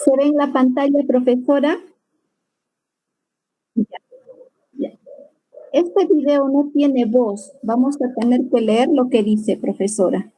¿Se ve en la pantalla, profesora? Ya, ya. Este video no tiene voz. Vamos a tener que leer lo que dice, profesora.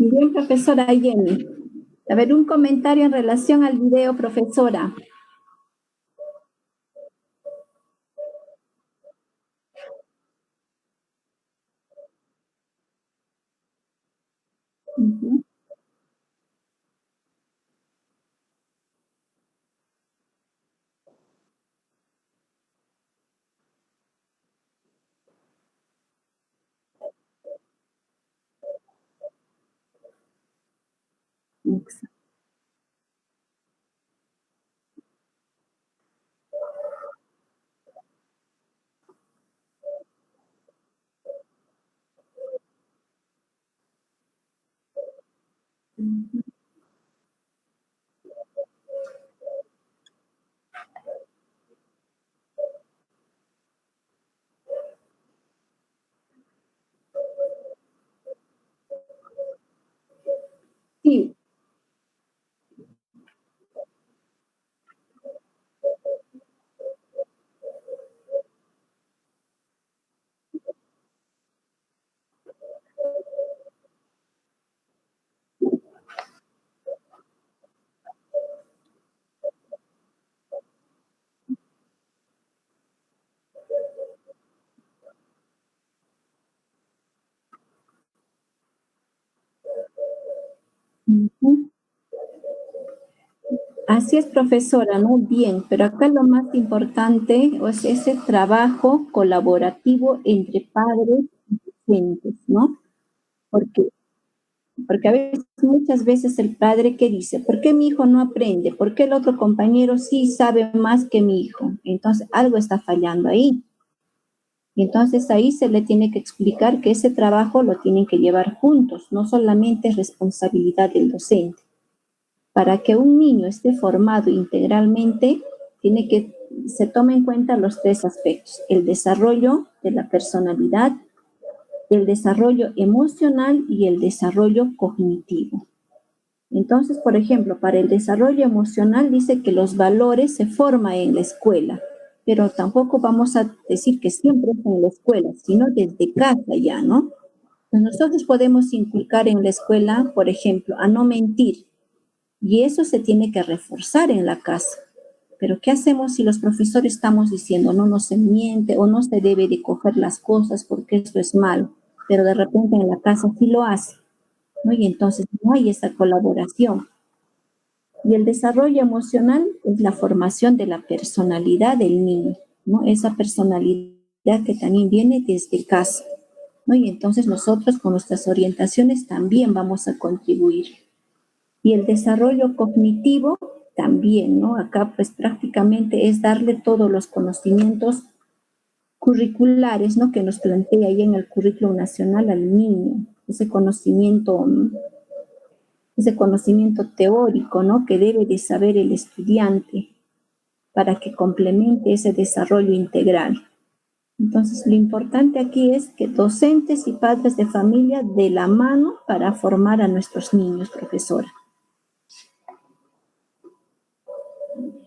Bien, profesora Jenny. A ver, un comentario en relación al video, profesora. Uh-huh. Sí. Uh-huh. Así es, profesora, ¿no? Bien, pero acá lo más importante es ese trabajo colaborativo entre padres y docentes, ¿no? Porque, porque a veces, muchas veces el padre que dice, ¿por qué mi hijo no aprende? ¿Por qué el otro compañero sí sabe más que mi hijo? Entonces, algo está fallando ahí. Y entonces ahí se le tiene que explicar que ese trabajo lo tienen que llevar juntos, no solamente es responsabilidad del docente. Para que un niño esté formado integralmente, se tome en cuenta los tres aspectos: el desarrollo de la personalidad, el desarrollo emocional y el desarrollo cognitivo. Entonces, por ejemplo, para el desarrollo emocional dice que los valores se forman en la escuela, pero tampoco vamos a decir que siempre es en la escuela, sino desde casa ya, ¿no? Pues nosotros podemos inculcar en la escuela, por ejemplo, a no mentir, y eso se tiene que reforzar en la casa. Pero ¿qué hacemos si los profesores estamos diciendo no se miente o no se debe de coger las cosas porque esto es malo, pero de repente en la casa sí lo hace, ¿no? Y entonces no hay esa colaboración. Y el desarrollo emocional es la formación de la personalidad del niño, ¿no? Esa personalidad que también viene desde casa, ¿no? Y entonces nosotros con nuestras orientaciones también vamos a contribuir. Y el desarrollo cognitivo también, ¿no? Acá pues prácticamente es darle todos los conocimientos curriculares, ¿no? Que nos plantea ahí en el currículo nacional al niño, ese conocimiento teórico, ¿no? Que debe de saber el estudiante para que complemente ese desarrollo integral. Entonces, lo importante aquí es que docentes y padres de familia de la mano para formar a nuestros niños, profesora.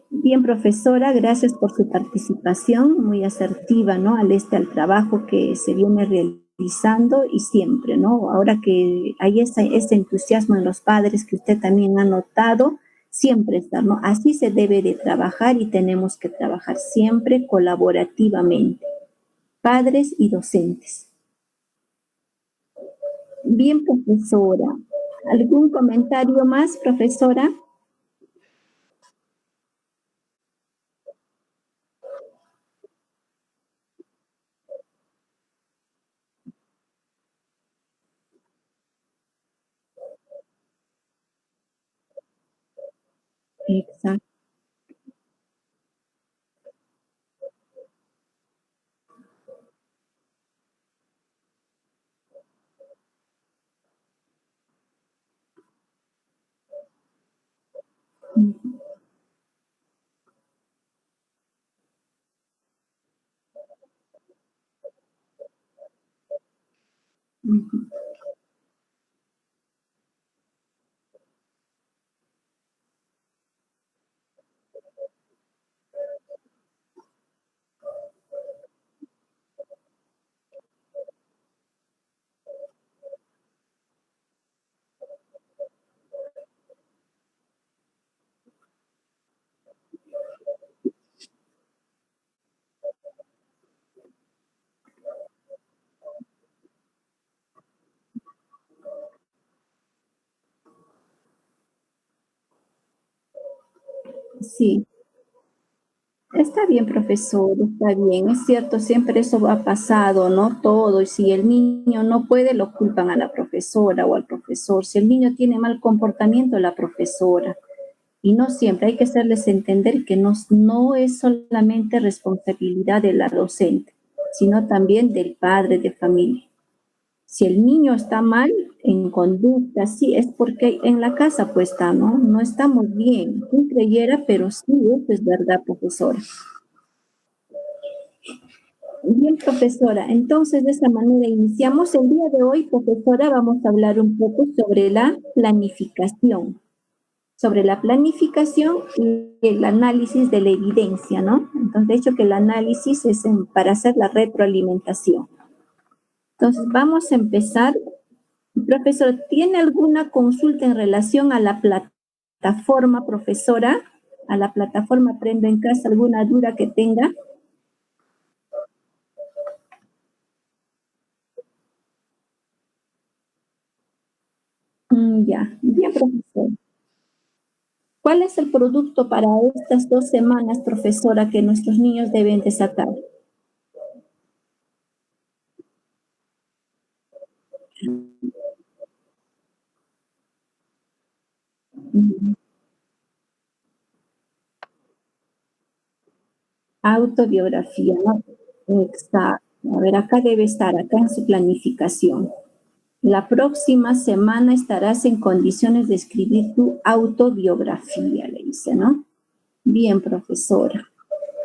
Bien, profesora, gracias por su participación, muy asertiva, ¿no? Al trabajo que se viene realizando y siempre, ¿no? Ahora que hay ese entusiasmo en los padres que usted también ha notado, siempre está, ¿no? Así se debe de trabajar y tenemos que trabajar siempre colaborativamente, padres y docentes. Bien, profesora. ¿Algún comentario más, profesora? Exacto. Sí, está bien, profesor, está bien. Es cierto, siempre eso ha pasado, ¿no? Todo. Y si el niño no puede, lo culpan a la profesora o al profesor. Si el niño tiene mal comportamiento, la profesora. Y no siempre hay que hacerles entender que no es solamente responsabilidad de la docente, sino también del padre de familia. Si el niño está mal en conducta, sí, es porque en la casa pues está, ¿no? No estamos bien. ¿Quién creyera? Pero sí, eso es verdad, profesora. Bien, profesora. Entonces, de esa manera iniciamos. El día de hoy, profesora, vamos a hablar un poco sobre la planificación y el análisis de la evidencia, ¿no? Entonces, de hecho que el análisis es para hacer la retroalimentación. Entonces, vamos a empezar. Profesor, ¿tiene alguna consulta en relación a la plataforma, profesora? ¿A la plataforma Aprendo en Casa? ¿Alguna duda que tenga? Ya, bien, profesor. ¿Cuál es el producto para estas 2 semanas, profesora, que nuestros niños deben de sacar? Autobiografía, ¿no? Exacto. A ver, acá debe estar, acá en su planificación. La próxima semana estarás en condiciones de escribir tu autobiografía, le dice, ¿no? Bien, profesora.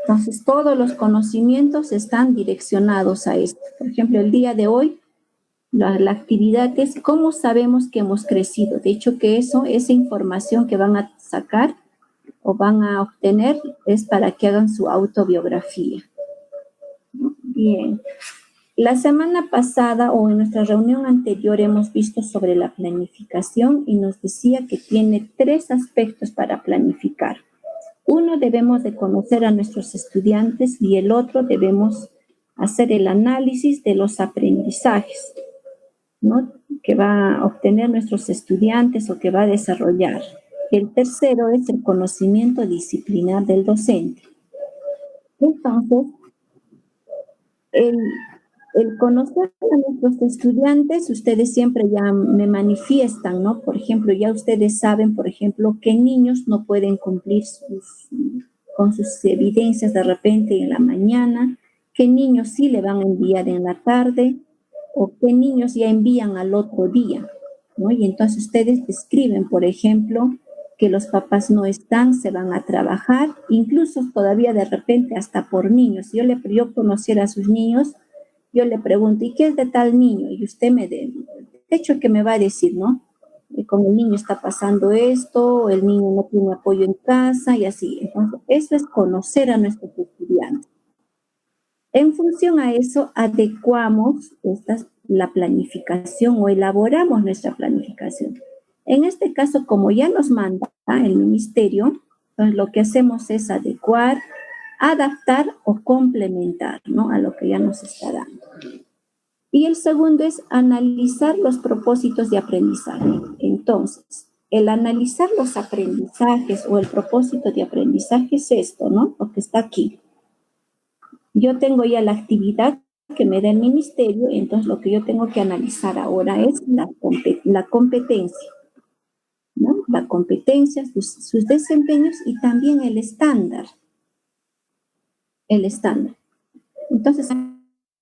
Entonces, todos los conocimientos están direccionados a esto. Por ejemplo, el día de hoy, la actividad es cómo sabemos que hemos crecido. De hecho, que esa información que van a sacar o van a obtener es para que hagan su autobiografía. Bien. La semana pasada o en nuestra reunión anterior hemos visto sobre la planificación y nos decía que tiene 3 aspectos para planificar. Uno, debemos de conocer a nuestros estudiantes y el otro, debemos hacer el análisis de los aprendizajes, ¿no? Que va a obtener nuestros estudiantes o que va a desarrollar. El tercero es el conocimiento disciplinar del docente. Entonces, el conocer a nuestros estudiantes, ustedes siempre ya me manifiestan, ¿no? Por ejemplo, ya ustedes saben, por ejemplo, qué niños no pueden cumplir con sus evidencias de repente en la mañana, qué niños sí le van a enviar en la tarde, o qué niños ya envían al otro día, ¿no? Y entonces ustedes describen, por ejemplo, que los papás no están, se van a trabajar, incluso todavía de repente hasta por niños. Yo conociera a sus niños, yo le pregunto, ¿y qué es de tal niño? Y usted de hecho que me va a decir, ¿no? Con el niño está pasando esto, el niño no tiene apoyo en casa y así. Entonces, eso es conocer a nuestros estudiantes. En función a eso, adecuamos la planificación o elaboramos nuestra planificación. En este caso, como ya nos manda el ministerio, entonces lo que hacemos es adecuar, adaptar o complementar, ¿no? A lo que ya nos está dando. Y el segundo es analizar los propósitos de aprendizaje. Entonces, el analizar los aprendizajes o el propósito de aprendizaje es esto, ¿no? Lo que está aquí. Yo tengo ya la actividad que me da el ministerio, entonces lo que yo tengo que analizar ahora es la competencia, ¿no? La competencia, sus desempeños y también el estándar. El estándar. Entonces,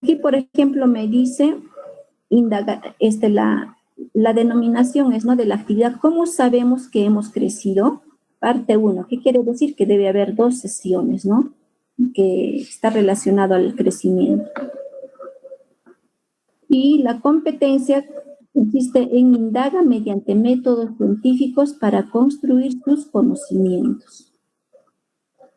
aquí, por ejemplo, me dice, la denominación es, ¿no? De la actividad, ¿cómo sabemos que hemos crecido? Parte 1, ¿qué quiere decir? Que debe haber 2 sesiones, ¿no? Que está relacionado al crecimiento. Y la competencia consiste en indaga mediante métodos científicos para construir sus conocimientos.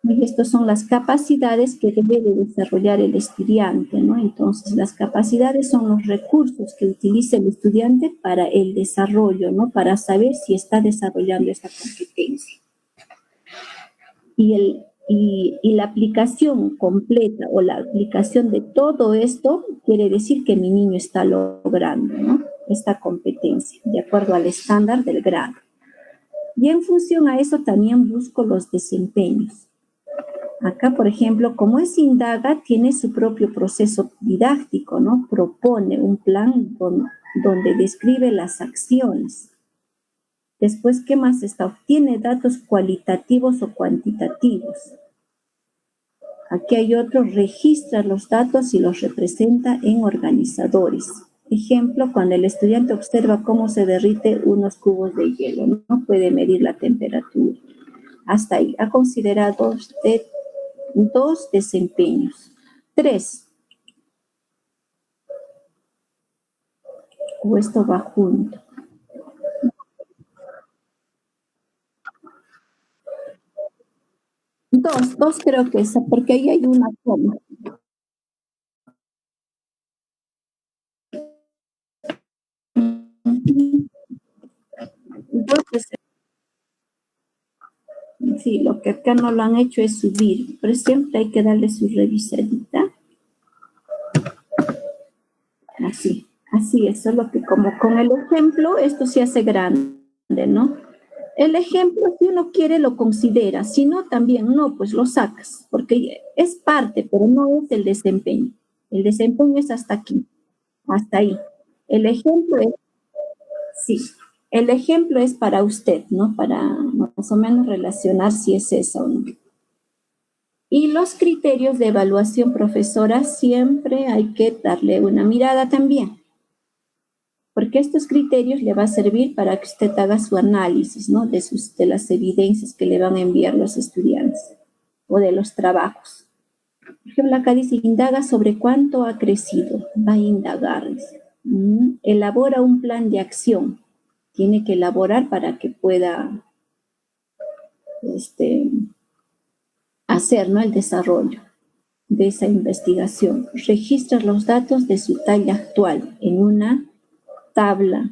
Y estas son las capacidades que debe de desarrollar el estudiante, ¿no? Entonces, las capacidades son los recursos que utiliza el estudiante para el desarrollo, ¿no? Para saber si está desarrollando esta competencia. Y la aplicación completa o la aplicación de todo esto quiere decir que mi niño está logrando, ¿no? Esta competencia, de acuerdo al estándar del grado. Y en función a eso también busco los desempeños. Acá, por ejemplo, como es indaga, tiene su propio proceso didáctico, ¿no? Propone un plan donde describe las acciones. Después, ¿qué más está? Obtiene datos cualitativos o cuantitativos. Aquí hay otro, registra los datos y los representa en organizadores. Ejemplo, cuando el estudiante observa cómo se derrite unos cubos de hielo, no puede medir la temperatura. Hasta ahí, ha considerado usted 2 desempeños. 3. O esto va junto. 2 creo que es, porque ahí hay una coma. Sí, lo que acá no lo han hecho es subir, pero siempre hay que darle su revisadita. Así es, solo que como con el ejemplo, esto se hace grande, ¿no? El ejemplo, si uno quiere, lo considera, si no, también no, pues lo sacas, porque es parte, pero no es el desempeño. El desempeño es hasta aquí, hasta ahí. El ejemplo es, sí, el ejemplo es para usted, ¿no? Para más o menos relacionar si es eso o no. Y los criterios de evaluación, profesora, siempre hay que darle una mirada también, porque estos criterios le va a servir para que usted haga su análisis, ¿no? De las evidencias que le van a enviar los estudiantes o de los trabajos. Por ejemplo, acá dice, indaga sobre cuánto ha crecido. Va a indagar. Elabora un plan de acción. Tiene que elaborar para que pueda hacer, ¿no? El desarrollo de esa investigación. Registra los datos de su talla actual en una tabla,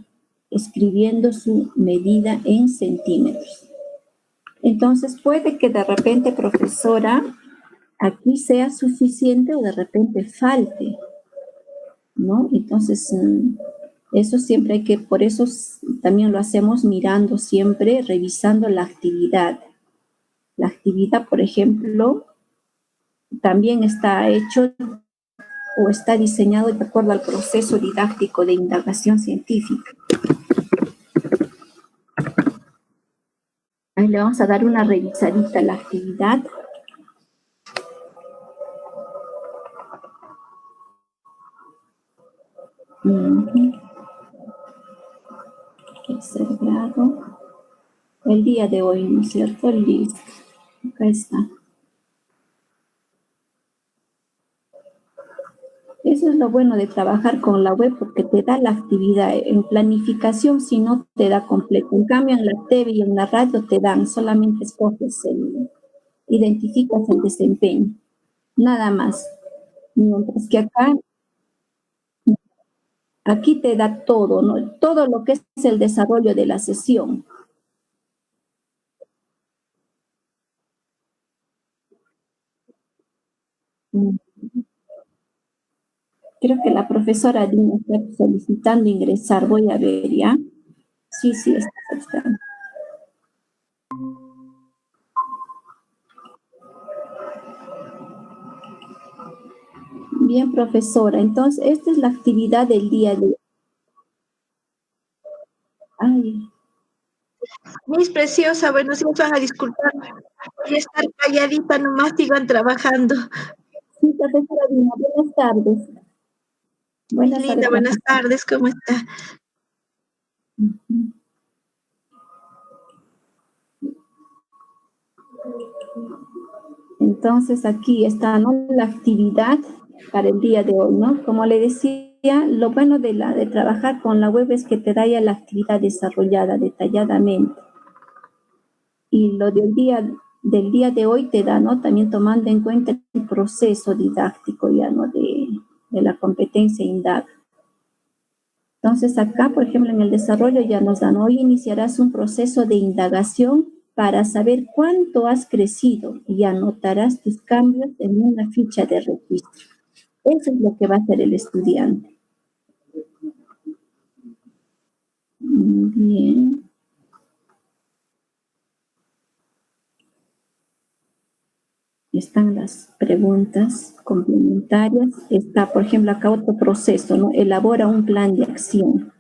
escribiendo su medida en centímetros. Entonces, puede que de repente, profesora, aquí sea suficiente o de repente falte, ¿no? Entonces, eso siempre hay que, por eso también lo hacemos mirando siempre, revisando la actividad. La actividad, por ejemplo, también está hecho o está diseñado de acuerdo al proceso didáctico de indagación científica. Ahí le vamos a dar una revisadita a la actividad. Tercer grado. El día de hoy, ¿no es cierto? Listo. Acá está. Eso es lo bueno de trabajar con la web, porque te da la actividad. En planificación, si no, te da completo. En cambio, en la TV y en la radio te dan, solamente escoges identificas el desempeño. Nada más. Mientras que aquí te da todo, ¿no? Todo lo que es el desarrollo de la sesión. Creo que la profesora Dina está solicitando ingresar. Voy a ver, ¿ya? Sí, está. Bien, profesora. Entonces, esta es la actividad del día de hoy. Ay. Mis preciosa, bueno, si me van a disculpar, voy a estar calladita nomás, sigan trabajando. Sí, profesora Dina, buenas tardes. Buenas tardes. Linda, buenas tardes, ¿cómo está? Entonces, aquí está, ¿no?, la actividad para el día de hoy, ¿no? Como le decía, lo bueno de trabajar con la web es que te da ya la actividad desarrollada detalladamente. Y lo del día de hoy te da, ¿no?, también tomando en cuenta el proceso didáctico ya, ¿no?, de la competencia indaga. Entonces acá, por ejemplo, en el desarrollo ya nos dan, hoy iniciarás un proceso de indagación para saber cuánto has crecido y anotarás tus cambios en una ficha de registro. Eso es lo que va a hacer el estudiante. Bien. Están las preguntas complementarias. Está, por ejemplo, acá otro proceso, ¿no? Elabora un plan de acción.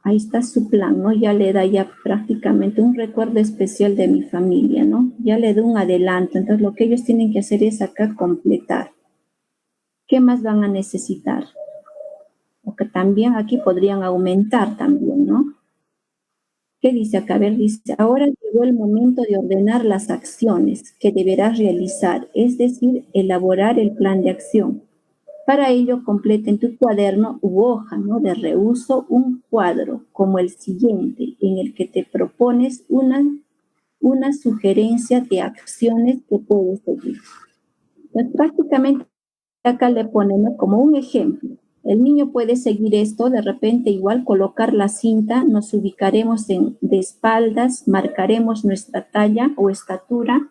Ahí está su plan, ¿no? Ya le da ya prácticamente un recuerdo especial de mi familia, ¿no? Ya le da un adelanto. Entonces, lo que ellos tienen que hacer es acá completar. ¿Qué más van a necesitar? Porque también aquí podrían aumentar también, ¿no? ¿Qué dice acá? A ver, dice, ahora llegó el momento de ordenar las acciones que deberás realizar, es decir, elaborar el plan de acción. Para ello, completa en tu cuaderno u hoja, ¿no?, de reuso un cuadro como el siguiente, en el que te propones una sugerencia de acciones que puedes seguir. Pues prácticamente acá le ponemos como un ejemplo. El niño puede seguir esto, de repente igual colocar la cinta, nos ubicaremos de espaldas, marcaremos nuestra talla o estatura.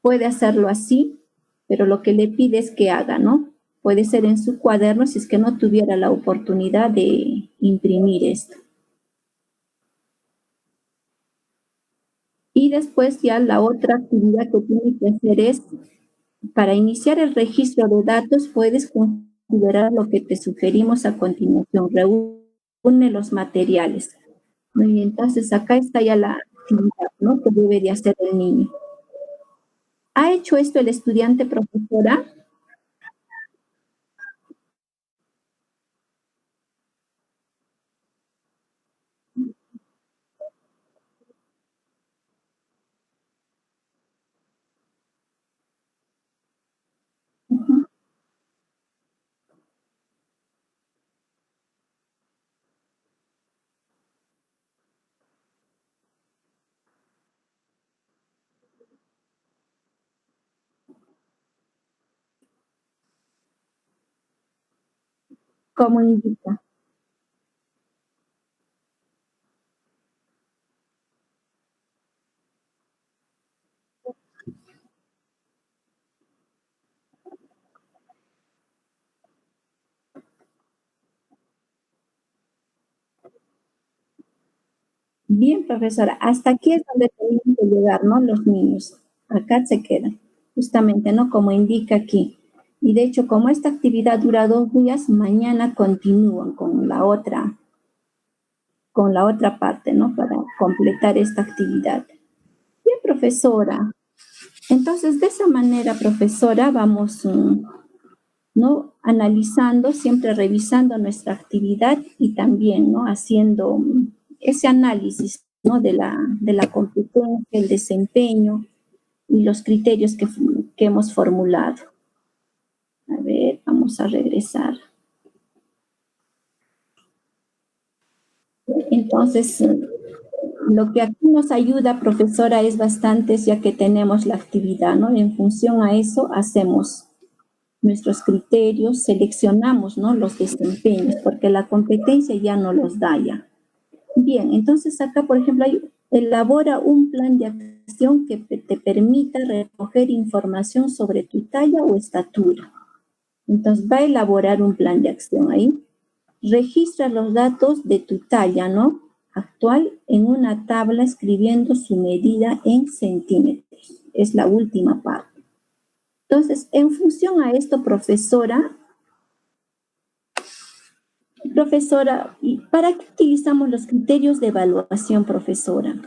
Puede hacerlo así, pero lo que le pide es que haga, ¿no? Puede ser en su cuaderno si es que no tuviera la oportunidad de imprimir esto. Y después ya la otra actividad que tiene que hacer es, para iniciar el registro de datos, puedes considerar lo que te sugerimos a continuación. Reúne los materiales. Muy bien, entonces acá está ya la actividad, ¿no?, que debe de hacer el niño. ¿Ha hecho esto el estudiante, profesora? ¿Cómo indica? Bien, profesora, hasta aquí es donde tenemos que llegar, ¿no?, los niños. Acá se quedan, justamente, ¿no?, como indica aquí. Y de hecho, como esta actividad dura 2 días, mañana continúan con la otra parte, ¿no? Para completar esta actividad. Bien, profesora. Entonces, de esa manera, profesora, vamos, ¿no? Analizando, siempre revisando nuestra actividad y también, ¿no? Haciendo ese análisis, ¿no? De la competencia, el desempeño y los criterios que hemos formulado. A ver, vamos a regresar. Entonces, lo que aquí nos ayuda, profesora, es bastante, ya que tenemos la actividad, ¿no? En función a eso, hacemos nuestros criterios, seleccionamos, ¿no? Los desempeños, porque la competencia ya no los da ya. Bien, entonces acá, por ejemplo, elabora un plan de acción que te permita recoger información sobre tu talla o estatura. Entonces, va a elaborar un plan de acción ahí. Registra los datos de tu talla, ¿no? Actual en una tabla escribiendo su medida en centímetros. Es la última parte. Entonces, en función a esto, profesora, ¿para qué utilizamos los criterios de evaluación, profesora?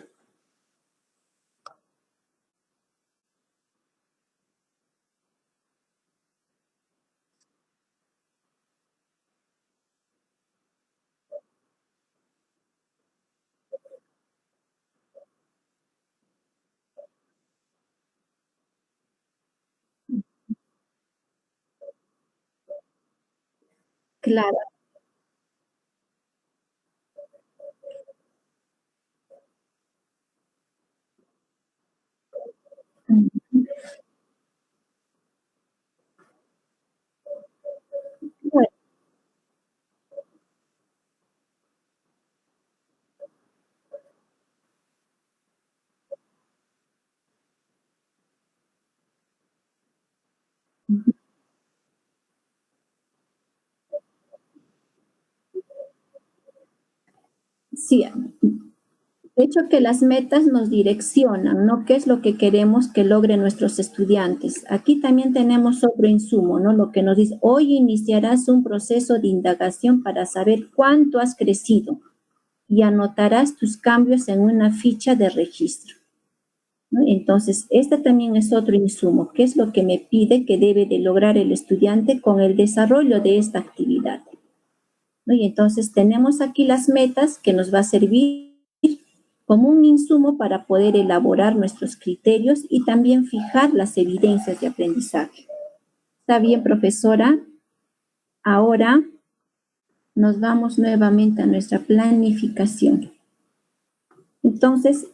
Claro. Bueno, sí, de hecho que las metas nos direccionan, ¿no? ¿Qué es lo que queremos que logren nuestros estudiantes? Aquí también tenemos otro insumo, ¿no? Lo que nos dice, hoy iniciarás un proceso de indagación para saber cuánto has crecido y anotarás tus cambios en una ficha de registro, ¿no? Entonces, este también es otro insumo. ¿Qué es lo que me pide que debe de lograr el estudiante con el desarrollo de esta actividad? ¿No? Y entonces tenemos aquí las metas que nos va a servir como un insumo para poder elaborar nuestros criterios y también fijar las evidencias de aprendizaje. ¿Está bien, profesora? Ahora nos vamos nuevamente a nuestra planificación. Entonces,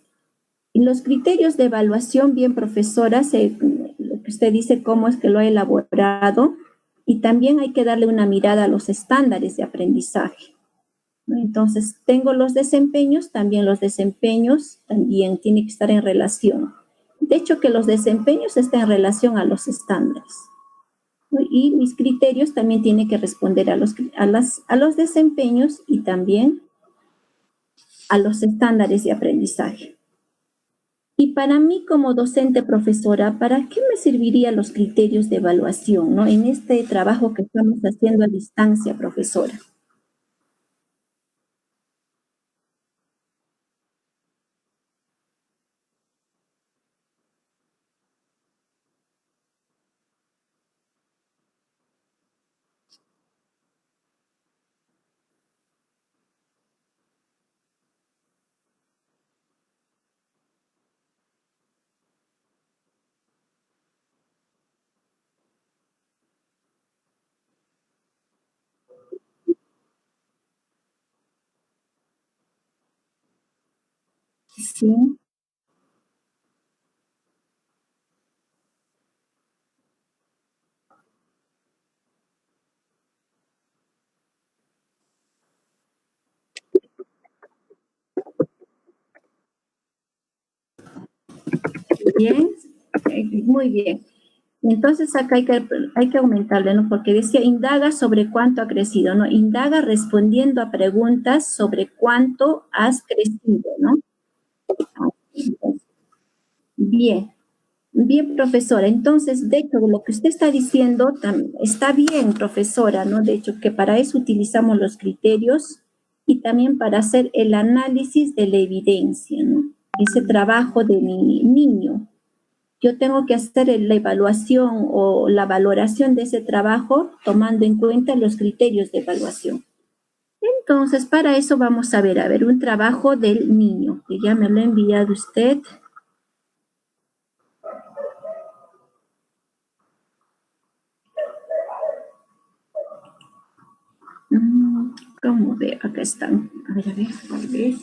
los criterios de evaluación, bien, profesora, lo que usted dice, cómo es que lo ha elaborado, y también hay que darle una mirada a los estándares de aprendizaje. Entonces, tengo los desempeños también tienen que estar en relación. De hecho, que los desempeños están en relación a los estándares, ¿no? Y mis criterios también tienen que responder a los desempeños y también a los estándares de aprendizaje. Y para mí como docente, profesora, ¿para qué me servirían los criterios de evaluación, ¿no? En este trabajo que estamos haciendo a distancia, profesora. Sí. Bien, muy bien. Entonces acá hay que aumentarle, ¿no? Porque decía, indaga sobre cuánto ha crecido, ¿no? Indaga respondiendo a preguntas sobre cuánto has crecido, ¿no? Bien. Bien, profesora. Entonces, de hecho, lo que usted está diciendo está bien, profesora, ¿no? De hecho, que para eso utilizamos los criterios y también para hacer el análisis de la evidencia, ¿no? Ese trabajo de mi niño. Yo tengo que hacer la evaluación o la valoración de ese trabajo tomando en cuenta los criterios de evaluación. Entonces, para eso vamos a ver, un trabajo del niño, que ya me lo ha enviado usted. ¿Cómo ve? Acá están. A ver, tal vez.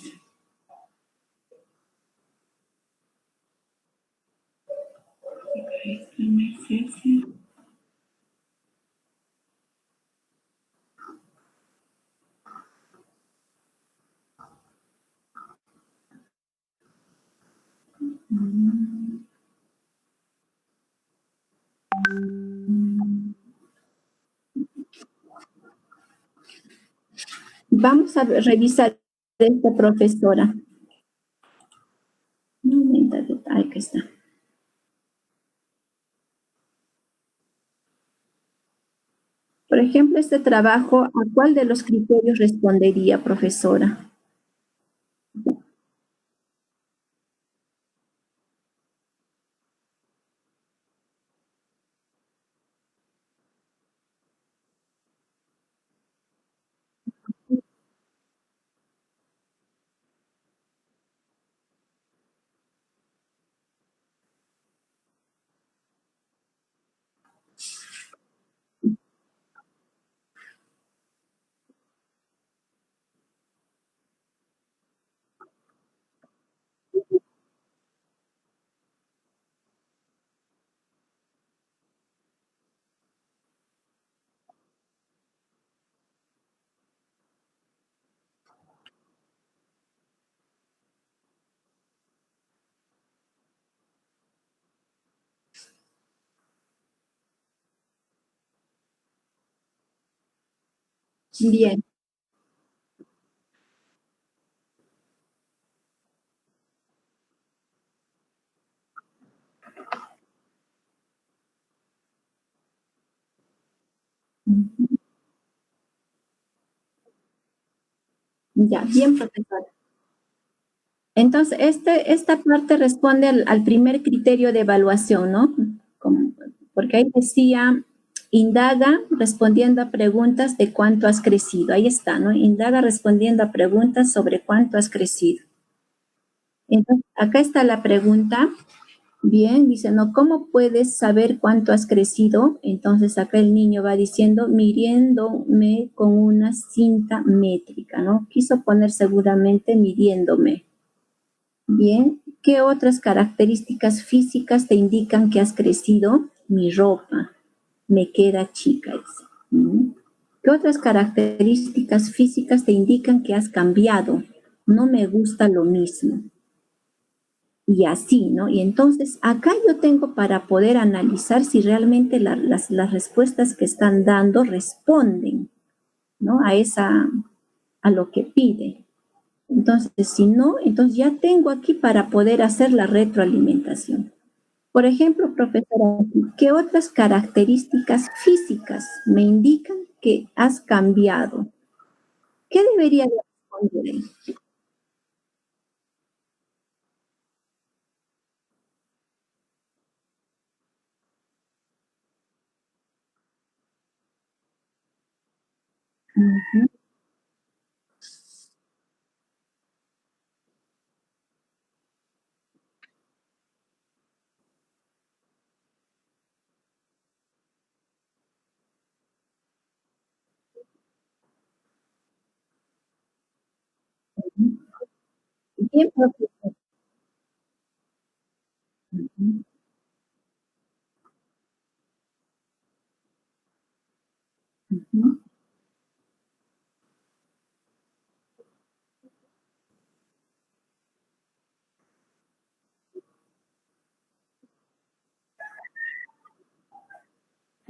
Vamos a revisar esta profesora. Aquí está. Por ejemplo, este trabajo, ¿a cuál de los criterios respondería, profesora? Bien. Ya, bien, profesora. Entonces, esta parte responde al primer criterio de evaluación, ¿no? Porque ahí decía, indaga respondiendo a preguntas de cuánto has crecido. Ahí está, ¿no? Indaga respondiendo a preguntas sobre cuánto has crecido. Entonces, acá está la pregunta. Bien, dice, ¿no? ¿Cómo puedes saber cuánto has crecido? Entonces, acá el niño va diciendo, midiéndome con una cinta métrica, ¿no? Quiso poner seguramente midiéndome. Bien, ¿qué otras características físicas te indican que has crecido? Mi ropa, me queda chica. ¿Qué otras características físicas te indican que has cambiado? No me gusta lo mismo. Y así, ¿no? Y entonces acá yo tengo para poder analizar si realmente las respuestas que están dando responden, ¿no? A lo que pide. Entonces, si no, entonces ya tengo aquí para poder hacer la retroalimentación. Por ejemplo, profesora, ¿qué otras características físicas me indican que has cambiado? ¿Qué debería de responder ahí? Ujú. Bien, profesora. Ujú, ujú.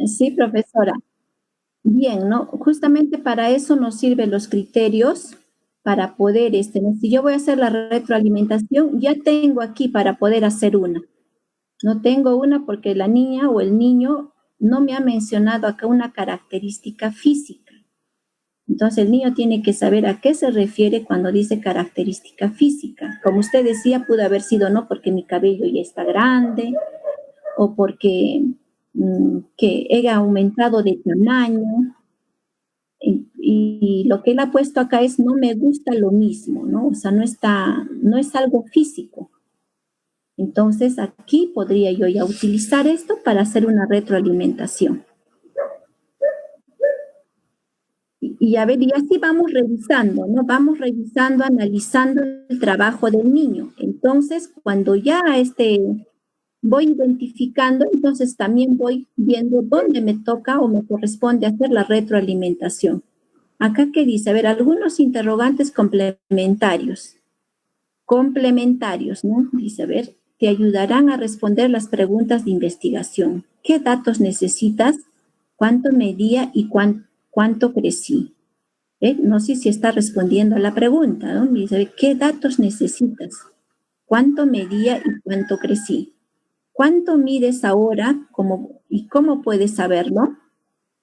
Sí, profesora. Bien, ¿no? Justamente para eso nos sirven los criterios para poder, ¿no? Si yo voy a hacer la retroalimentación, ya tengo aquí para poder hacer una. No tengo una porque la niña o el niño no me ha mencionado acá una característica física. Entonces el niño tiene que saber a qué se refiere cuando dice característica física. Como usted decía, pudo haber sido no porque mi cabello ya está grande o porque que he aumentado de tamaño. Y lo que él ha puesto acá es no me gusta lo mismo, ¿no? O sea, no es algo físico. Entonces aquí podría yo ya utilizar esto para hacer una retroalimentación. Y a ver, y así vamos revisando, ¿no? Vamos revisando, analizando el trabajo del niño. Entonces, cuando ya voy identificando, entonces también voy viendo dónde me toca o me corresponde hacer la retroalimentación. Acá que dice, a ver, algunos interrogantes complementarios. Complementarios, ¿no? Dice, a ver, te ayudarán a responder las preguntas de investigación. ¿Qué datos necesitas? ¿Cuánto medía y cuánto crecí? No sé si está respondiendo a la pregunta, ¿no? Dice, ¿qué datos necesitas? ¿Cuánto medía y cuánto crecí? ¿Cuánto mides ahora y cómo puedes saberlo?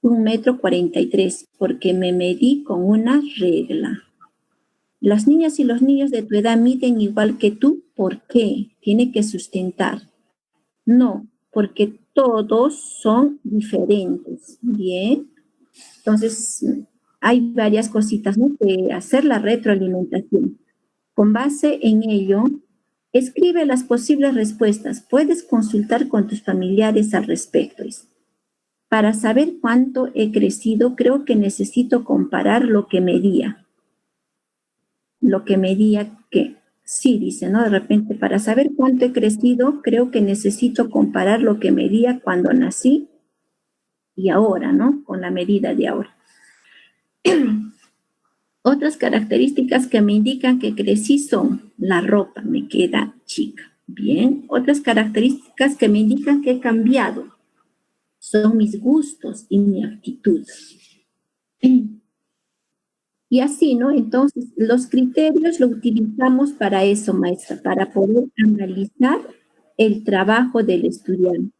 1,43 m, porque me medí con una regla. Las niñas y los niños de tu edad miden igual que tú, ¿por qué? Tiene que sustentar. No, porque todos son diferentes. Bien. Entonces, hay varias cositas, ¿no? Que hacer la retroalimentación. Con base en ello, escribe las posibles respuestas. Puedes consultar con tus familiares al respecto. Para saber cuánto he crecido, creo que necesito comparar lo que medía. Lo que medía que, sí, dice, ¿no? De repente, para saber cuánto he crecido, creo que necesito comparar lo que medía cuando nací y ahora, ¿no? Con la medida de ahora. Otras características que me indican que crecí son la ropa, me queda chica. Bien. Otras características que me indican que he cambiado son mis gustos y mi actitud. Y así, ¿no? Entonces, los criterios lo utilizamos para eso, maestra, para poder analizar el trabajo del estudiante.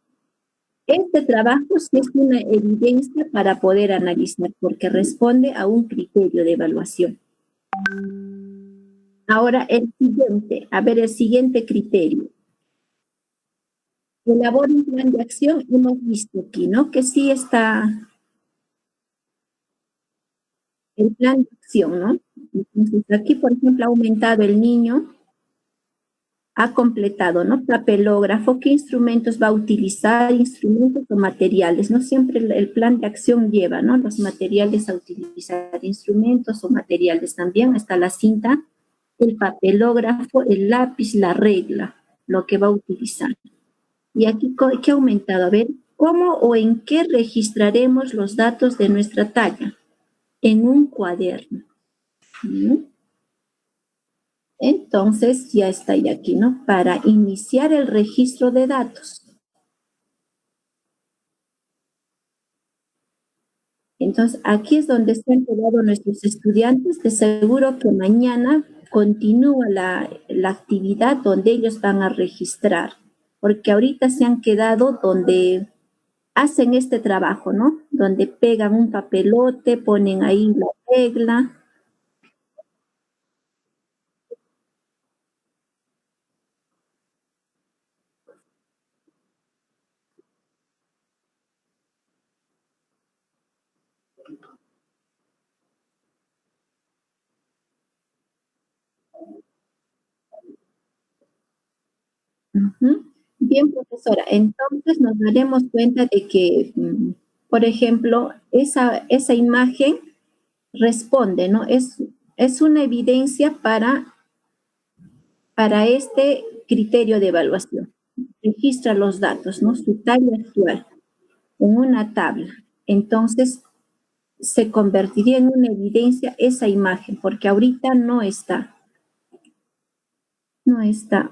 Este trabajo sí es una evidencia para poder analizar, porque responde a un criterio de evaluación. Ahora, el siguiente criterio. Elabora un plan de acción, hemos visto aquí, ¿no? Que sí está el plan de acción, ¿no? Entonces, aquí, por ejemplo, ha aumentado el niño, ha completado, ¿no? Papelógrafo, ¿qué instrumentos va a utilizar? Instrumentos o materiales, no siempre el plan de acción lleva, ¿no? Los materiales a utilizar, instrumentos o materiales también, está la cinta, el papelógrafo, el lápiz, la regla, lo que va a utilizar. Y aquí, ¿qué ha aumentado? A ver, ¿cómo o en qué registraremos los datos de nuestra talla? En un cuaderno. ¿Sí? Entonces, ya está ahí aquí, ¿no? Para iniciar el registro de datos. Entonces, aquí es donde se han quedado nuestros estudiantes. De seguro que mañana continúa la actividad donde ellos van a registrar, porque ahorita se han quedado donde hacen este trabajo, ¿no? Donde pegan un papelote, ponen ahí la regla. Uh-huh. Bien, profesora, entonces nos daremos cuenta de que, por ejemplo, esa imagen responde, ¿no? Es una evidencia para este criterio de evaluación. Registra los datos, ¿no? Su talla actual en una tabla. Entonces, se convertiría en una evidencia esa imagen, porque ahorita no está. No está.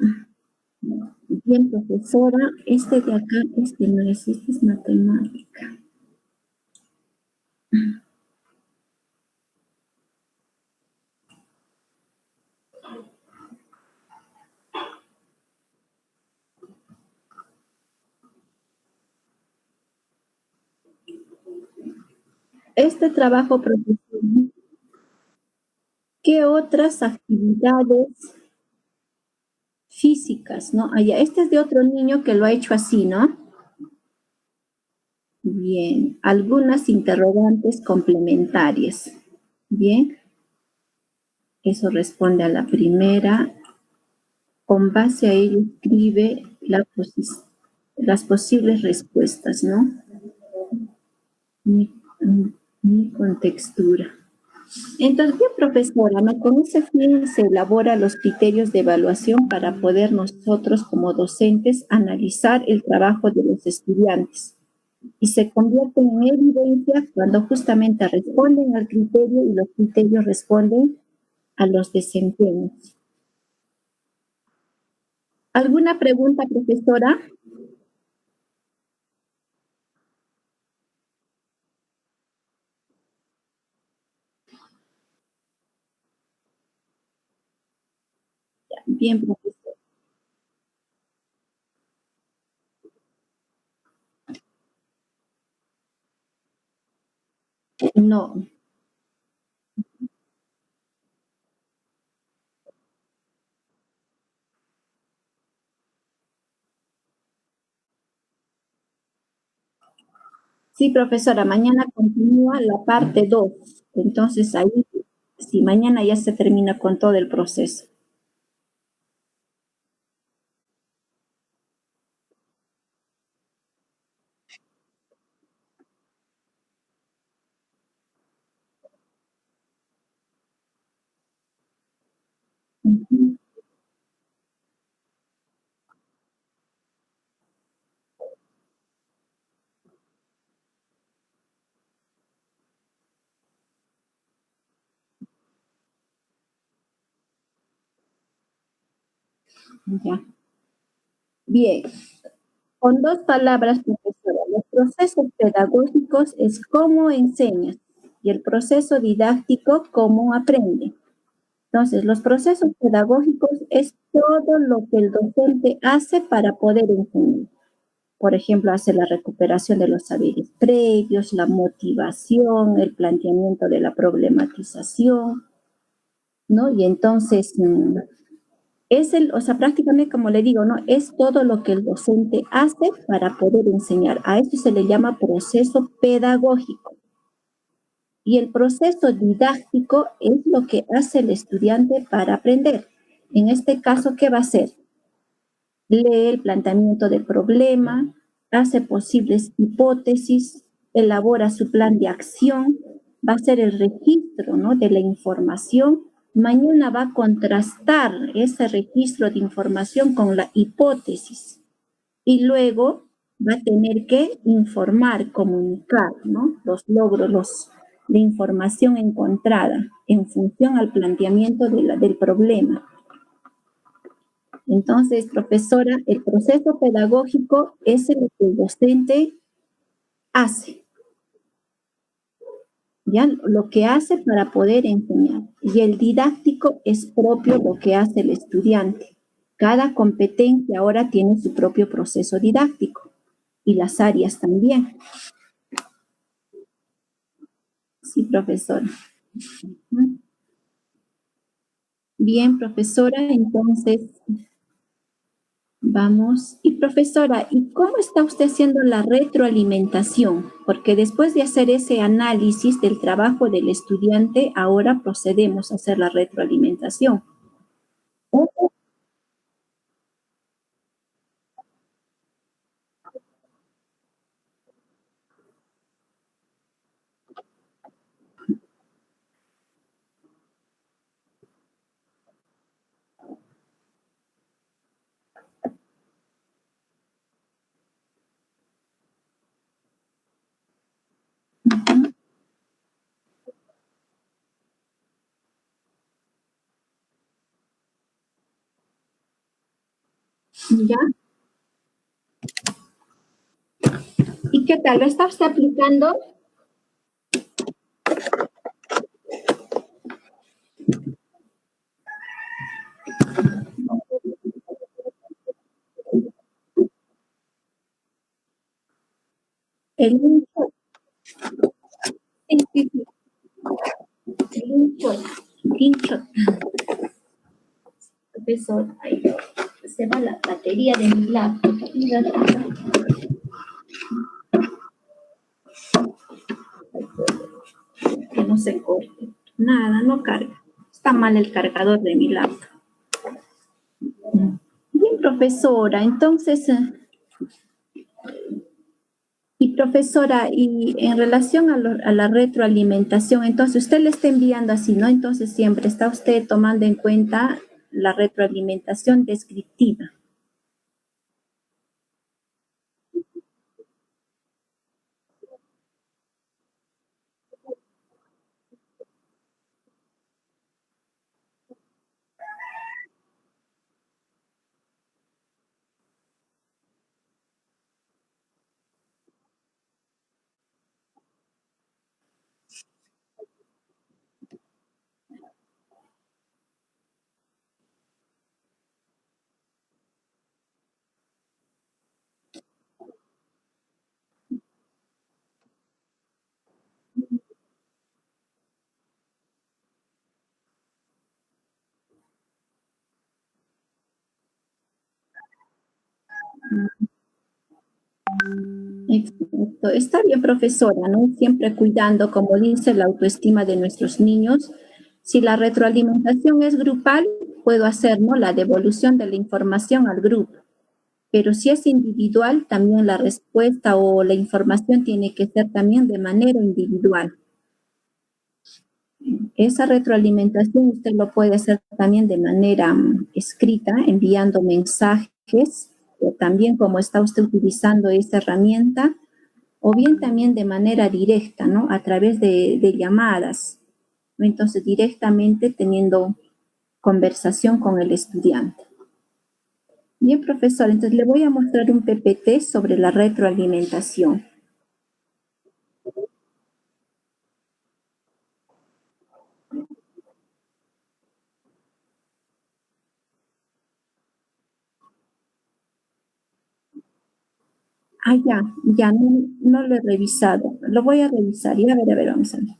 Bien, profesora, este de acá, este no es, este es matemática. Este trabajo profesional, ¿qué otras actividades físicas, no? Este es de otro niño que lo ha hecho así, ¿no? Bien, algunas interrogantes complementarias. Bien, eso responde a la primera. Con base a ello escribe las posibles respuestas, ¿no? Ni, ni contextura. Entonces, bien, profesora, ¿no? Con ese fin se elaboran los criterios de evaluación para poder nosotros como docentes analizar el trabajo de los estudiantes y se convierten en evidencia cuando justamente responden al criterio y los criterios responden a los desempeños. ¿Alguna pregunta, profesora? Bien, profesora. No. Sí, profesora, mañana continúa la parte 2. Entonces ahí, sí, mañana ya se termina con todo el proceso. Ujú. Ya. Bien, con dos palabras, profesora, los procesos pedagógicos es cómo enseñas y el proceso didáctico cómo aprende. Entonces, los procesos pedagógicos es todo lo que el docente hace para poder enseñar. Por ejemplo, hace la recuperación de los saberes previos, la motivación, el planteamiento de la problematización, ¿no? Y entonces, o sea, prácticamente como le digo, ¿no? Es todo lo que el docente hace para poder enseñar. A eso se le llama proceso pedagógico. Y el proceso didáctico es lo que hace el estudiante para aprender. En este caso, ¿qué va a hacer? Lee el planteamiento del problema, hace posibles hipótesis, elabora su plan de acción, va a hacer el registro, ¿no?, de la información. Mañana va a contrastar ese registro de información con la hipótesis y luego va a tener que informar, comunicar, ¿no?, los logros, la información encontrada en función al planteamiento del problema. Entonces, profesora, el proceso pedagógico es lo que el docente hace, ¿ya? Lo que hace para poder enseñar. Y el didáctico es propio lo que hace el estudiante. Cada competencia ahora tiene su propio proceso didáctico y las áreas también. Sí, profesora. Bien, profesora, entonces vamos. Y profesora, ¿y cómo está usted haciendo la retroalimentación? Porque después de hacer ese análisis del trabajo del estudiante, ahora procedemos a hacer la retroalimentación. ¿Ya? ¿Y qué tal? ¿Lo está usted aplicando? El niño, Sí, sí. Screenshot. Profesor, ahí se va la batería de mi laptop. Que no se corte. Nada, no carga. Está mal el cargador de mi laptop. Bien, profesora, entonces, y profesora, y en relación a la retroalimentación, entonces usted le está enviando así, ¿no? Entonces siempre está usted tomando en cuenta la retroalimentación descriptiva. Exacto. Está bien, profesora, ¿no? Siempre cuidando, como dice, la autoestima de nuestros niños. Si la retroalimentación es grupal, puedo hacer, ¿no? La devolución de la información al grupo. Pero si es individual, también la respuesta o la información tiene que ser también de manera individual. Esa retroalimentación usted lo puede hacer también de manera escrita, enviando mensajes, o también como está usted utilizando esta herramienta, o bien también de manera directa, ¿no? A través de llamadas, ¿no? Entonces, directamente teniendo conversación con el estudiante. Bien, profesor, entonces le voy a mostrar un PPT sobre la retroalimentación. Ah, ya, no lo he revisado. Lo voy a revisar. Y a ver, vamos a ver.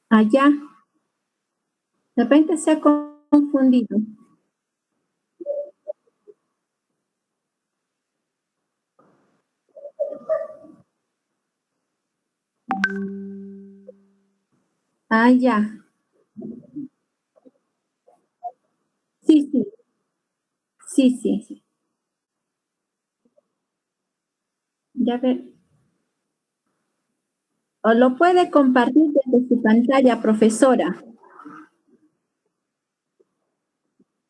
Allá, de repente se ha confundido. Ah, ya. Sí, sí, sí, sí, sí. Ya ver. O lo puede compartir desde su pantalla, profesora.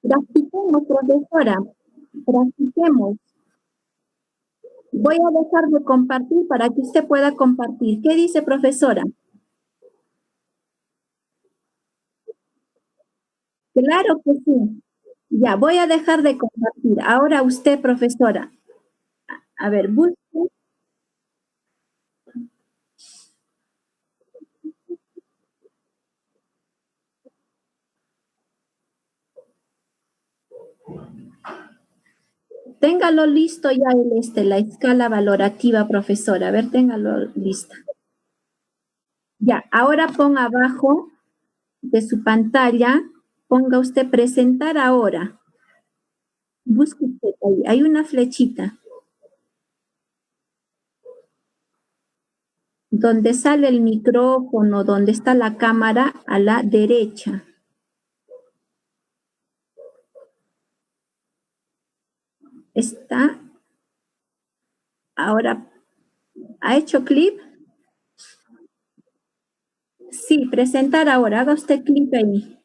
Practiquemos, profesora. Practiquemos. Voy a dejar de compartir para que usted pueda compartir. ¿Qué dice, profesora? Claro que sí. Ya, voy a dejar de compartir. Ahora usted, profesora. A ver, busque. Téngalo listo ya la escala valorativa, profesora. A ver, téngalo lista. Ya, ahora ponga abajo de su pantalla, ponga usted presentar ahora. Busque usted ahí, hay una flechita donde sale el micrófono, donde está la cámara a la derecha. Está Ahora, ¿ha hecho clip? Sí, presentar ahora. Haga usted clip ahí.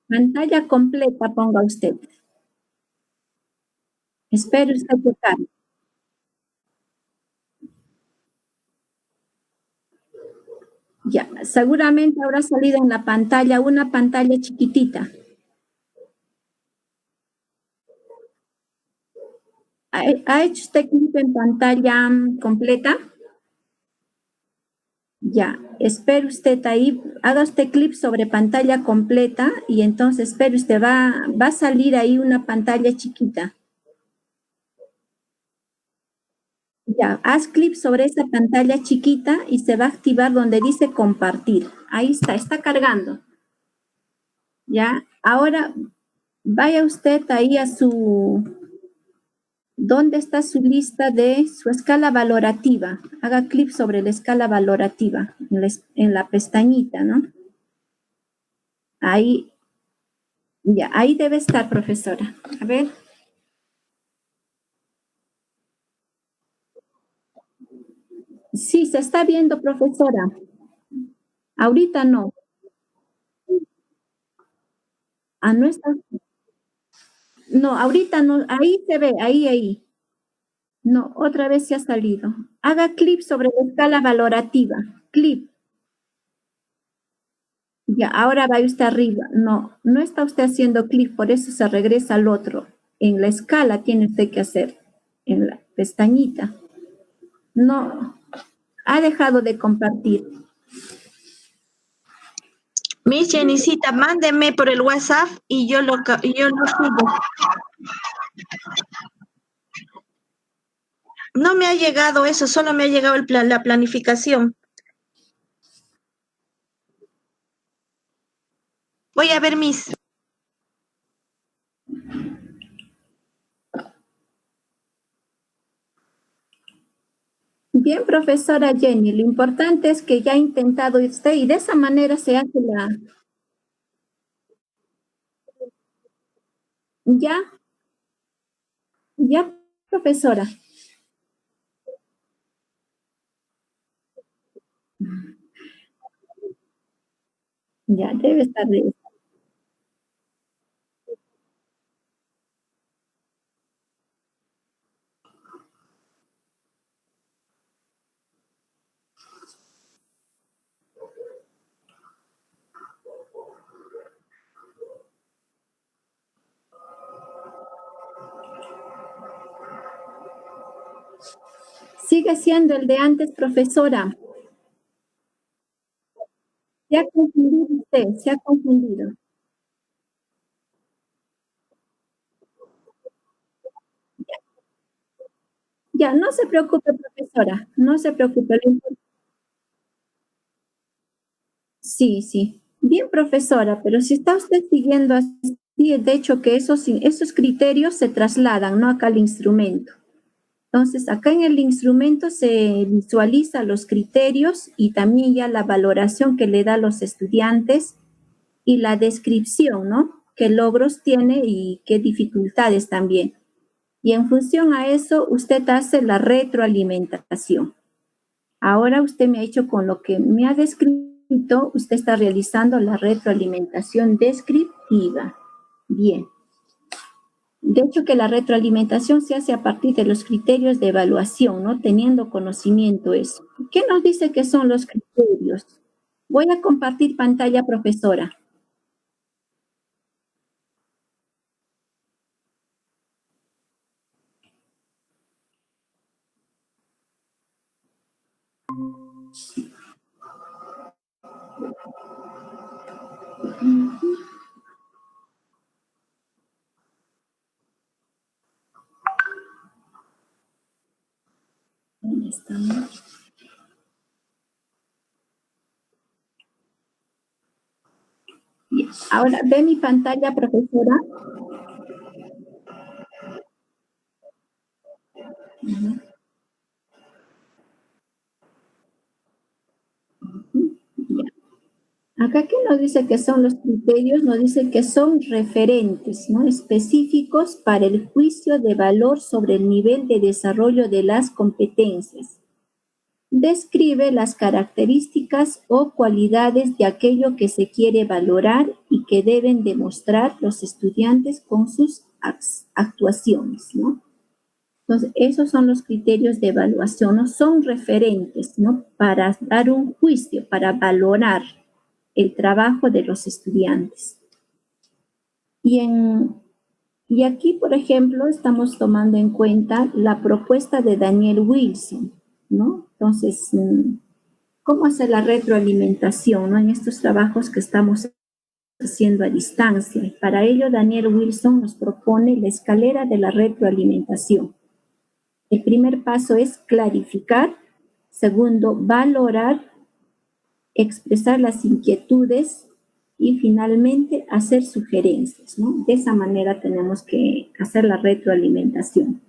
Pantalla completa ponga usted. Espere usted que cargue. Ya, seguramente habrá salido en la pantalla una pantalla chiquitita. ¿Ha hecho usted clip en pantalla completa? Ya, espere usted ahí, haga usted clip sobre pantalla completa y entonces espere usted, va a salir ahí una pantalla chiquita. Ya, haz clip sobre esa pantalla chiquita y se va a activar donde dice compartir. Ahí está cargando. Ya, ahora vaya usted ahí a ¿dónde está su lista de su escala valorativa? Haga clic sobre la escala valorativa en la pestañita, ¿no? Ahí, ya, ahí debe estar, profesora. A ver. Sí, se está viendo, profesora. Ahorita no. Ah, no está. No, ahorita no. Ahí se ve, ahí. No, otra vez se ha salido. Haga clic sobre la escala valorativa. Clic. Ya, ahora va usted arriba. No, no está usted haciendo clic, por eso se regresa al otro. En la escala tiene usted que hacer, en la pestañita. No, ha dejado de compartir. Miss Jenicita, mándeme por el WhatsApp y yo lo sigo. No me ha llegado eso, solo me ha llegado la planificación. Voy a ver, Miss. Bien, profesora Jenny, lo importante es que ya ha intentado usted y de esa manera se hace la... Ya, profesora. Ya, debe estar de... Sigue siendo el de antes, profesora. Se ha confundido usted, se ha confundido. Ya, no se preocupe, profesora, no se preocupe. Sí. Bien, profesora, pero si está usted siguiendo así, de hecho que esos criterios se trasladan, ¿no? Acá al instrumento. Entonces, acá en el instrumento se visualiza los criterios y también ya la valoración que le da a los estudiantes y la descripción, ¿no? Qué logros tiene y qué dificultades también. Y en función a eso, usted hace la retroalimentación. Ahora usted me ha hecho con lo que me ha descrito, usted está realizando la retroalimentación descriptiva. Bien. De hecho, que la retroalimentación se hace a partir de los criterios de evaluación, ¿no? Teniendo conocimiento eso. ¿Qué nos dice que son los criterios? Voy a compartir pantalla, profesora. ¿Dónde estamos? Bien. Ahora, ¿ve mi pantalla, profesora? Ya. Acá que nos dice que son los criterios, nos dice que son referentes, ¿no? Específicos para el juicio de valor sobre el nivel de desarrollo de las competencias. Describe las características o cualidades de aquello que se quiere valorar y que deben demostrar los estudiantes con sus actuaciones, ¿no? Entonces, esos son los criterios de evaluación, ¿no? Son referentes, ¿no? Para dar un juicio, para valorar el trabajo de los estudiantes. Y aquí, por ejemplo, estamos tomando en cuenta la propuesta de Daniel Wilson, ¿no? Entonces, ¿cómo hacer la retroalimentación, ¿no? En estos trabajos que estamos haciendo a distancia? Para ello, Daniel Wilson nos propone la escalera de la retroalimentación. El primer paso es clarificar, segundo, valorar, expresar las inquietudes y finalmente hacer sugerencias, ¿no? De esa manera tenemos que hacer la retroalimentación.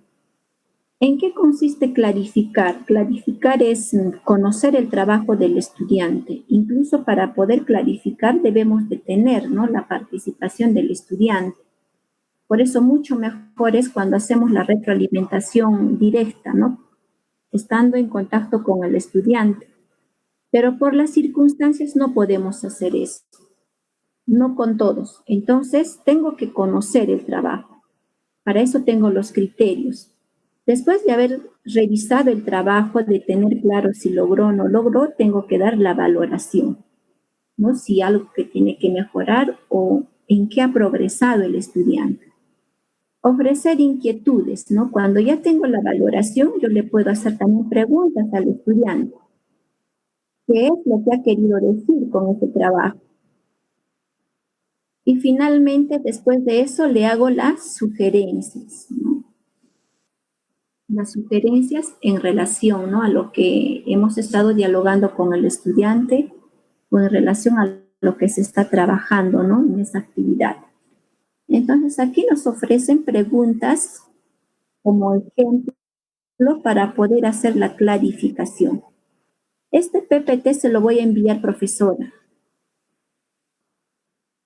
¿En qué consiste clarificar? Clarificar es conocer el trabajo del estudiante. Incluso para poder clarificar debemos de tener, ¿no? La participación del estudiante. Por eso mucho mejor es cuando hacemos la retroalimentación directa, ¿no? Estando en contacto con el estudiante. Pero por las circunstancias no podemos hacer eso. No con todos. Entonces, tengo que conocer el trabajo. Para eso tengo los criterios. Después de haber revisado el trabajo, de tener claro si logró o no logró, tengo que dar la valoración, ¿no? Si algo que tiene que mejorar o en qué ha progresado el estudiante. Ofrecer inquietudes, ¿no? Cuando ya tengo la valoración, yo le puedo hacer también preguntas al estudiante. ¿Qué es lo que ha querido decir con este trabajo? Y finalmente, después de eso, le hago las sugerencias, ¿no? Las sugerencias en relación, ¿no? A lo que hemos estado dialogando con el estudiante o en relación a lo que se está trabajando, ¿no? En esa actividad. Entonces, aquí nos ofrecen preguntas como ejemplo para poder hacer la clarificación. Este PPT se lo voy a enviar, profesora.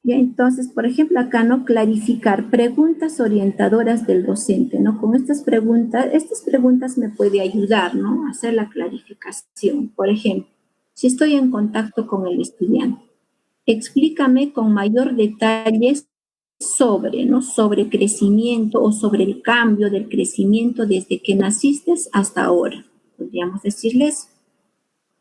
Y entonces, por ejemplo, acá, ¿no? Clarificar preguntas orientadoras del docente, ¿no? Con estas preguntas me puede ayudar, ¿no? A hacer la clarificación. Por ejemplo, si estoy en contacto con el estudiante, explícame con mayor detalle sobre, ¿no? Sobre crecimiento o sobre el cambio del crecimiento desde que naciste hasta ahora. Podríamos decirles.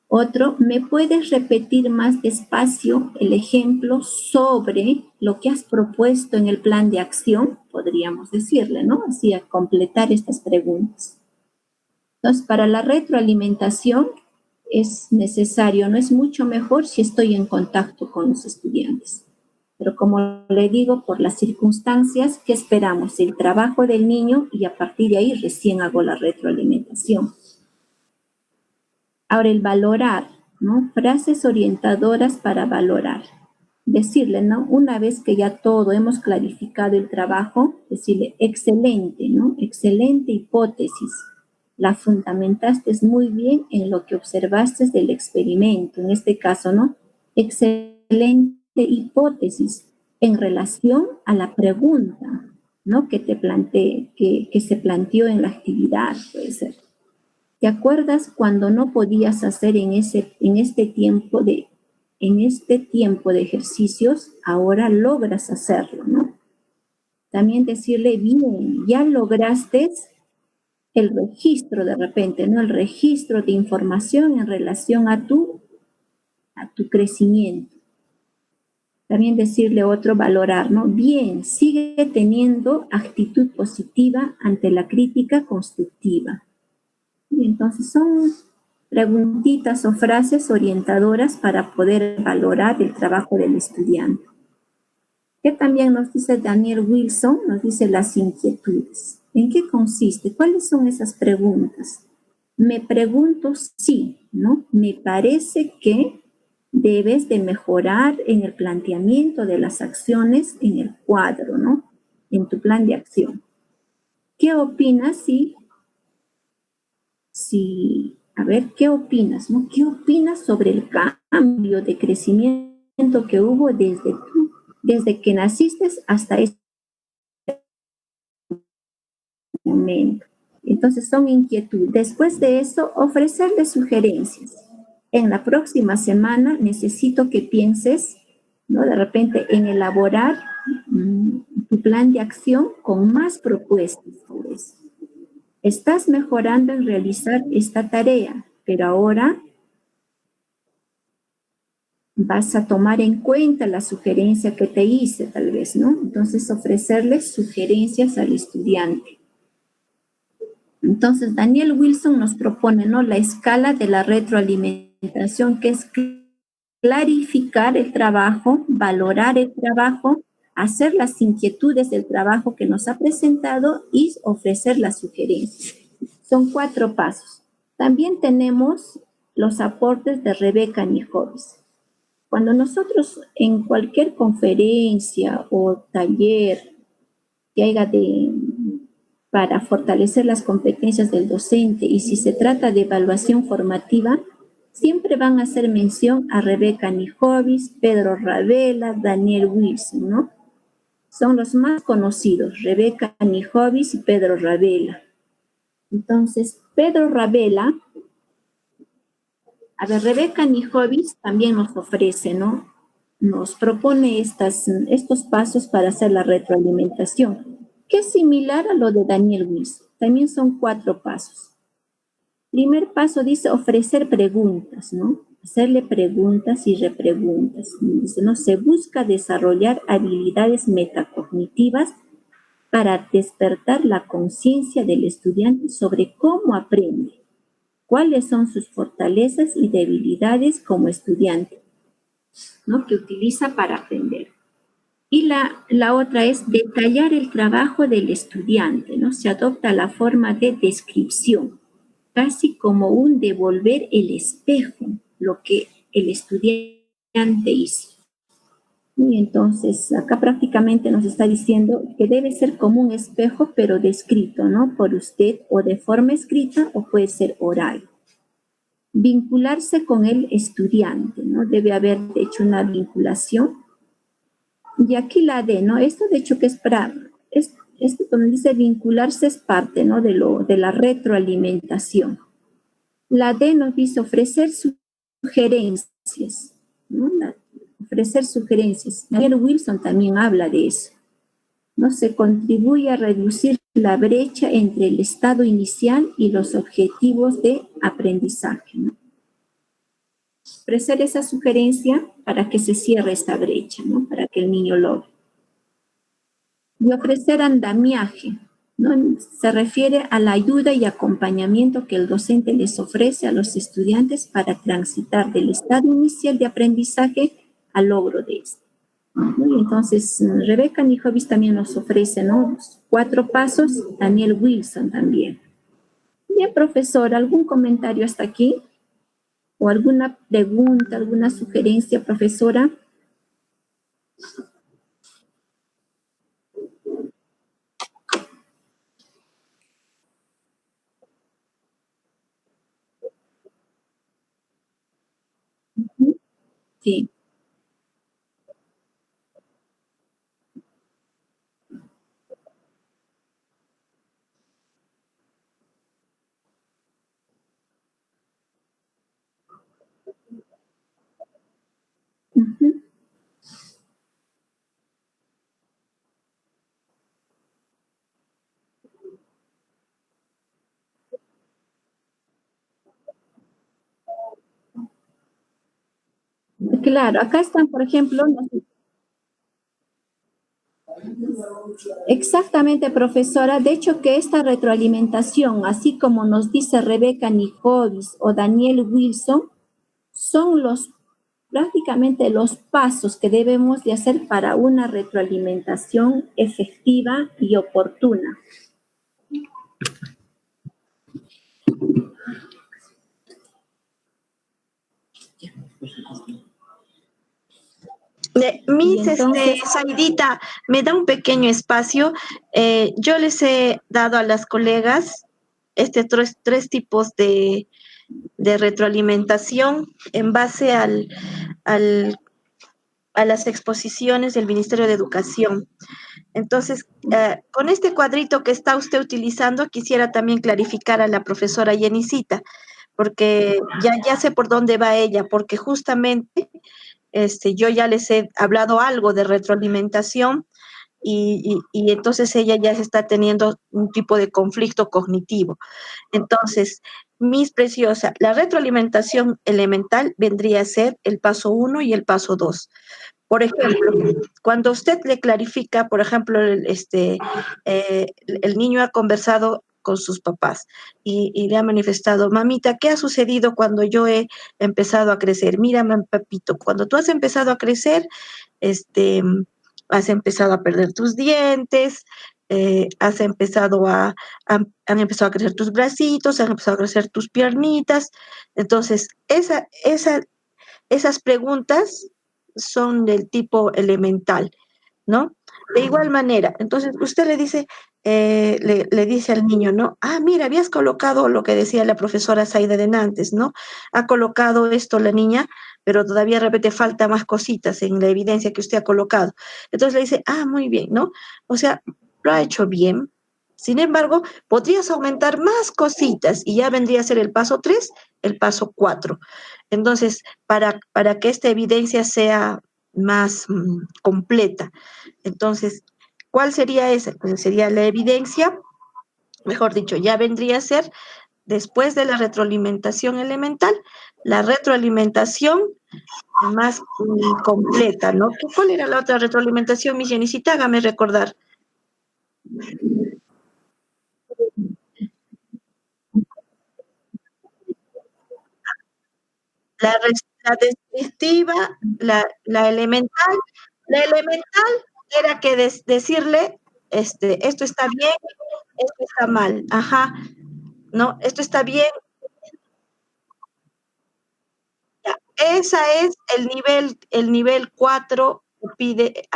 Otro, ¿me puedes repetir más despacio el ejemplo sobre lo que has propuesto en el plan de acción? Podríamos decirle, ¿no? Así, a completar estas preguntas. Entonces, para la retroalimentación es necesario, no es mucho mejor si estoy en contacto con los estudiantes. Pero como le digo, por las circunstancias, ¿qué esperamos? El trabajo del niño y a partir de ahí recién hago la retroalimentación. Ahora, el valorar, ¿no? Frases orientadoras para valorar. Decirle, ¿no? Una vez que ya todo hemos clarificado el trabajo, decirle, excelente, ¿no? Excelente hipótesis. La fundamentaste muy bien en lo que observaste del experimento. En este caso, ¿no? Excelente hipótesis en relación a la pregunta, ¿no? Que te planteé, que se planteó en la actividad, puede ser. ¿Te acuerdas cuando no podías hacer en este tiempo de ejercicios? Ahora logras hacerlo, ¿no? También decirle, bien, ya lograste el registro de repente, ¿no? El registro de información en relación a tu crecimiento. También decirle otro, valorar, ¿no? Bien, sigue teniendo actitud positiva ante la crítica constructiva. Y entonces son preguntitas o frases orientadoras para poder valorar el trabajo del estudiante. ¿Qué también nos dice Daniel Wilson? Nos dice las inquietudes. ¿En qué consiste? ¿Cuáles son esas preguntas? Me pregunto si, ¿no? Me parece que debes de mejorar en el planteamiento de las acciones en el cuadro, ¿no? En tu plan de acción. ¿Qué opinas a ver, ¿qué opinas, no? ¿Qué opinas sobre el cambio de crecimiento que hubo desde que naciste hasta este momento. Entonces son inquietudes. Después de eso, ofrecerle sugerencias. En la próxima semana necesito que pienses, ¿no? De repente en elaborar tu plan de acción con más propuestas. Pues. Estás mejorando en realizar esta tarea, pero ahora vas a tomar en cuenta la sugerencia que te hice, tal vez, ¿no? Entonces, ofrecerles sugerencias al estudiante. Entonces, Daniel Wilson nos propone, ¿no? La escala de la retroalimentación, que es clarificar el trabajo, valorar el trabajo, hacer las inquietudes del trabajo que nos ha presentado y ofrecer las sugerencias. Son 4 pasos. También tenemos los aportes de Rebeca Nijovis. Cuando nosotros en cualquier conferencia o taller que haya para fortalecer las competencias del docente y si se trata de evaluación formativa, siempre van a hacer mención a Rebeca Nijovis, Pedro Ravela, Daniel Wilson, ¿no? Son los más conocidos, Rebeca Nijovis y Pedro Ravela. Entonces, Pedro Ravela, a ver, Rebeca Nijovis también nos ofrece, ¿no? Nos propone estos pasos para hacer la retroalimentación, que es similar a lo de Daniel Wilson. También son 4 pasos. Primer paso dice ofrecer preguntas, ¿no? Hacerle preguntas y repreguntas. Dice, ¿no? Se busca desarrollar habilidades metacognitivas para despertar la conciencia del estudiante sobre cómo aprende, cuáles son sus fortalezas y debilidades como estudiante, ¿no? Que utiliza para aprender. Y la otra es detallar el trabajo del estudiante, ¿no? Se adopta la forma de descripción, casi como un devolver el espejo, lo que el estudiante hizo. Y entonces, acá prácticamente nos está diciendo que debe ser como un espejo, pero descrito, ¿no? Por usted, o de forma escrita, o puede ser oral. Vincularse con el estudiante, ¿no? Debe haber hecho una vinculación. Y aquí la D, ¿no? Esto de hecho que es para, esto donde dice vincularse es parte, ¿no? De la retroalimentación. La D nos dice ofrecer sugerencias, ¿no? Ofrecer sugerencias. Daniel Wilson también habla de eso. ¿No? Se contribuye a reducir la brecha entre el estado inicial y los objetivos de aprendizaje, ¿no? Ofrecer esa sugerencia para que se cierre esta brecha, ¿no? Para que el niño logre. Y ofrecer andamiaje, ¿no? Se refiere a la ayuda y acompañamiento que el docente les ofrece a los estudiantes para transitar del estado inicial de aprendizaje al logro de este. Y entonces, Rebeca Nijovis también nos ofrece, ¿no? 4 pasos, Daniel Wilson también. Bien, profesor, ¿algún comentario hasta aquí? ¿O alguna pregunta, alguna sugerencia, profesora? Sí. Uh-huh. Claro, acá están, por ejemplo, exactamente, profesora. De hecho, que esta retroalimentación, así como nos dice Rebeca Nijovis o Daniel Wilson, son prácticamente los pasos que debemos de hacer para una retroalimentación efectiva y oportuna. Miss Saidita, me da un pequeño espacio. Yo les he dado a las colegas tres tipos de retroalimentación en base al a las exposiciones del Ministerio de Educación. Entonces, con este cuadrito que está usted utilizando, quisiera también clarificar a la profesora Yenisita, porque ya sé por dónde va ella, porque justamente yo ya les he hablado algo de retroalimentación y entonces ella ya se está teniendo un tipo de conflicto cognitivo. Entonces, mis preciosas, la retroalimentación elemental vendría a ser el paso 1 y el paso 2. Por ejemplo, cuando usted le clarifica, por ejemplo, el niño ha conversado con sus papás y le ha manifestado, mamita, ¿qué ha sucedido cuando yo he empezado a crecer? Mira, papito, cuando tú has empezado a crecer, este, has empezado a perder tus dientes, has empezado han empezado a crecer tus bracitos, han empezado a crecer tus piernitas. Entonces, esas preguntas son del tipo elemental, ¿no? De igual manera, entonces usted le dice, le dice al niño, ¿no? Ah, mira, habías colocado lo que decía la profesora Zaida de Nantes, ¿no? Ha colocado esto la niña, pero todavía de repente falta más cositas en la evidencia que usted ha colocado. Entonces le dice, ah, muy bien, ¿no? O sea, lo ha hecho bien. Sin embargo, podrías aumentar más cositas y ya vendría a ser el paso 3, el paso 4. Entonces, para que esta evidencia sea más completa. Entonces, ¿cuál sería esa? Pues sería la evidencia, mejor dicho, ya vendría a ser después de la retroalimentación elemental, la retroalimentación más completa, ¿no? ¿Cuál era la otra retroalimentación, mi Genisita? Hágame recordar. La descriptiva, la elemental era que decirle, esto está bien, esto está mal, ajá, no, esto está bien, ya. Esa es el nivel 4 que pide.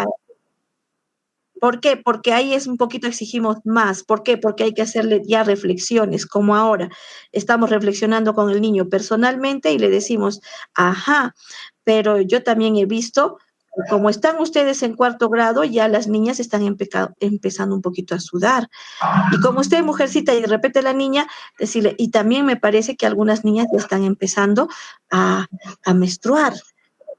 ¿Por qué? Porque ahí es un poquito exigimos más. ¿Por qué? Porque hay que hacerle ya reflexiones, como ahora estamos reflexionando con el niño personalmente y le decimos, ajá, pero yo también he visto, como están ustedes en cuarto grado, ya las niñas están empezando un poquito a sudar. Y como usted es mujercita y de repente la niña, decirle, y también me parece que algunas niñas ya están empezando a menstruar.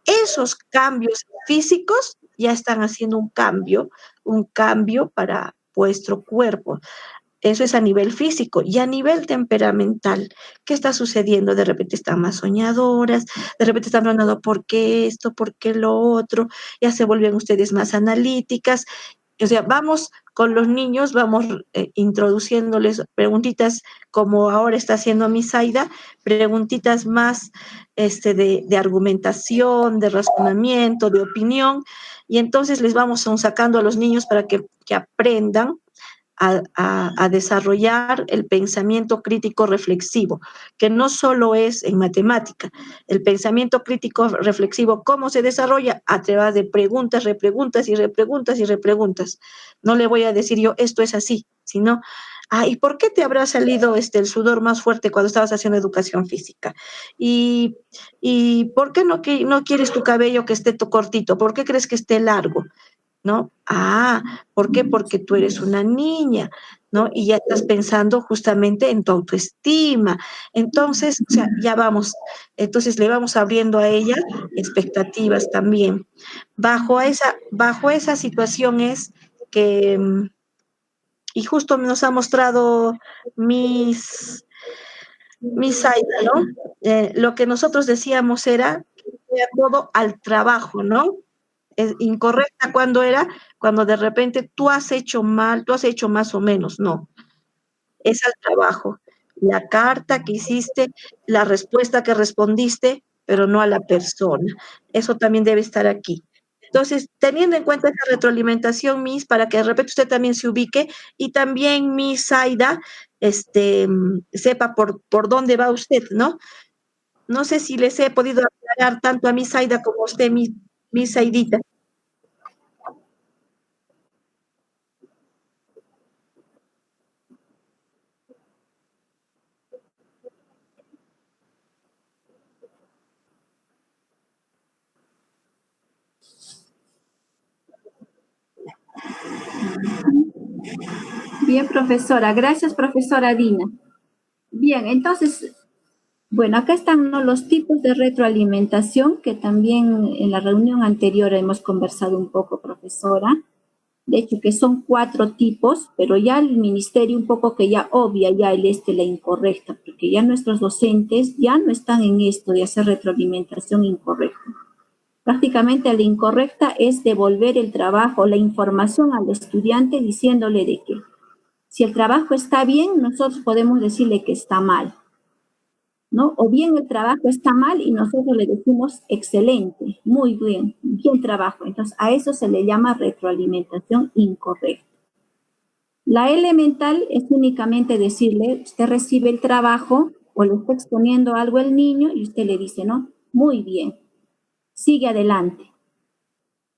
Esos cambios físicos ya están haciendo un cambio para vuestro cuerpo. Eso es a nivel físico y a nivel temperamental. ¿Qué está sucediendo? De repente están más soñadoras, de repente están hablando por qué esto, por qué lo otro, ya se vuelven ustedes más analíticas. O sea, vamos con los niños, vamos introduciéndoles preguntitas como ahora está haciendo mi Zaida, preguntitas más de argumentación, de razonamiento, de opinión, y entonces les vamos sacando a los niños para que aprendan a desarrollar el pensamiento crítico reflexivo, que no solo es en matemática. El pensamiento crítico reflexivo, ¿cómo se desarrolla? A través de preguntas, repreguntas y repreguntas y repreguntas. No le voy a decir yo, esto es así, sino, ¿y por qué te habrá salido el sudor más fuerte cuando estabas haciendo educación física? ¿Y por qué no quieres tu cabello que esté cortito? ¿Por qué crees que esté largo? ¿No? ¿Por qué? Porque tú eres una niña, ¿no? Y ya estás pensando justamente en tu autoestima. Entonces, o sea, ya vamos, entonces le vamos abriendo a ella expectativas también. Bajo esa situación es que, y justo nos ha mostrado mis Aida, ¿no? Lo que nosotros decíamos era que era todo al trabajo, ¿no? Es incorrecta cuando era, cuando de repente tú has hecho mal, tú has hecho más o menos, no, es al trabajo. La carta que hiciste, la respuesta que respondiste, pero no a la persona. Eso también debe estar aquí. Entonces, teniendo en cuenta esa retroalimentación, Miss, para que de repente usted también se ubique y también Miss Aida, sepa por dónde va usted, ¿no? No sé si les he podido aclarar tanto a Miss Aida como a usted, Miss Aidita. Bien, profesora. Gracias, profesora Dina. Bien, entonces, bueno, acá están, ¿no?, los tipos de retroalimentación que también en la reunión anterior hemos conversado un poco, profesora. De hecho, que son 4 tipos, pero ya el ministerio un poco que ya obvia ya la incorrecta, porque ya nuestros docentes ya no están en esto de hacer retroalimentación incorrecta. Prácticamente la incorrecta es devolver el trabajo, la información al estudiante diciéndole de que si el trabajo está bien, nosotros podemos decirle que está mal, ¿no? O bien el trabajo está mal y nosotros le decimos excelente, muy bien, bien trabajo. Entonces, a eso se le llama retroalimentación incorrecta. La elemental es únicamente decirle, usted recibe el trabajo o le está exponiendo algo al niño y usted le dice, ¿no? Muy bien, sigue adelante,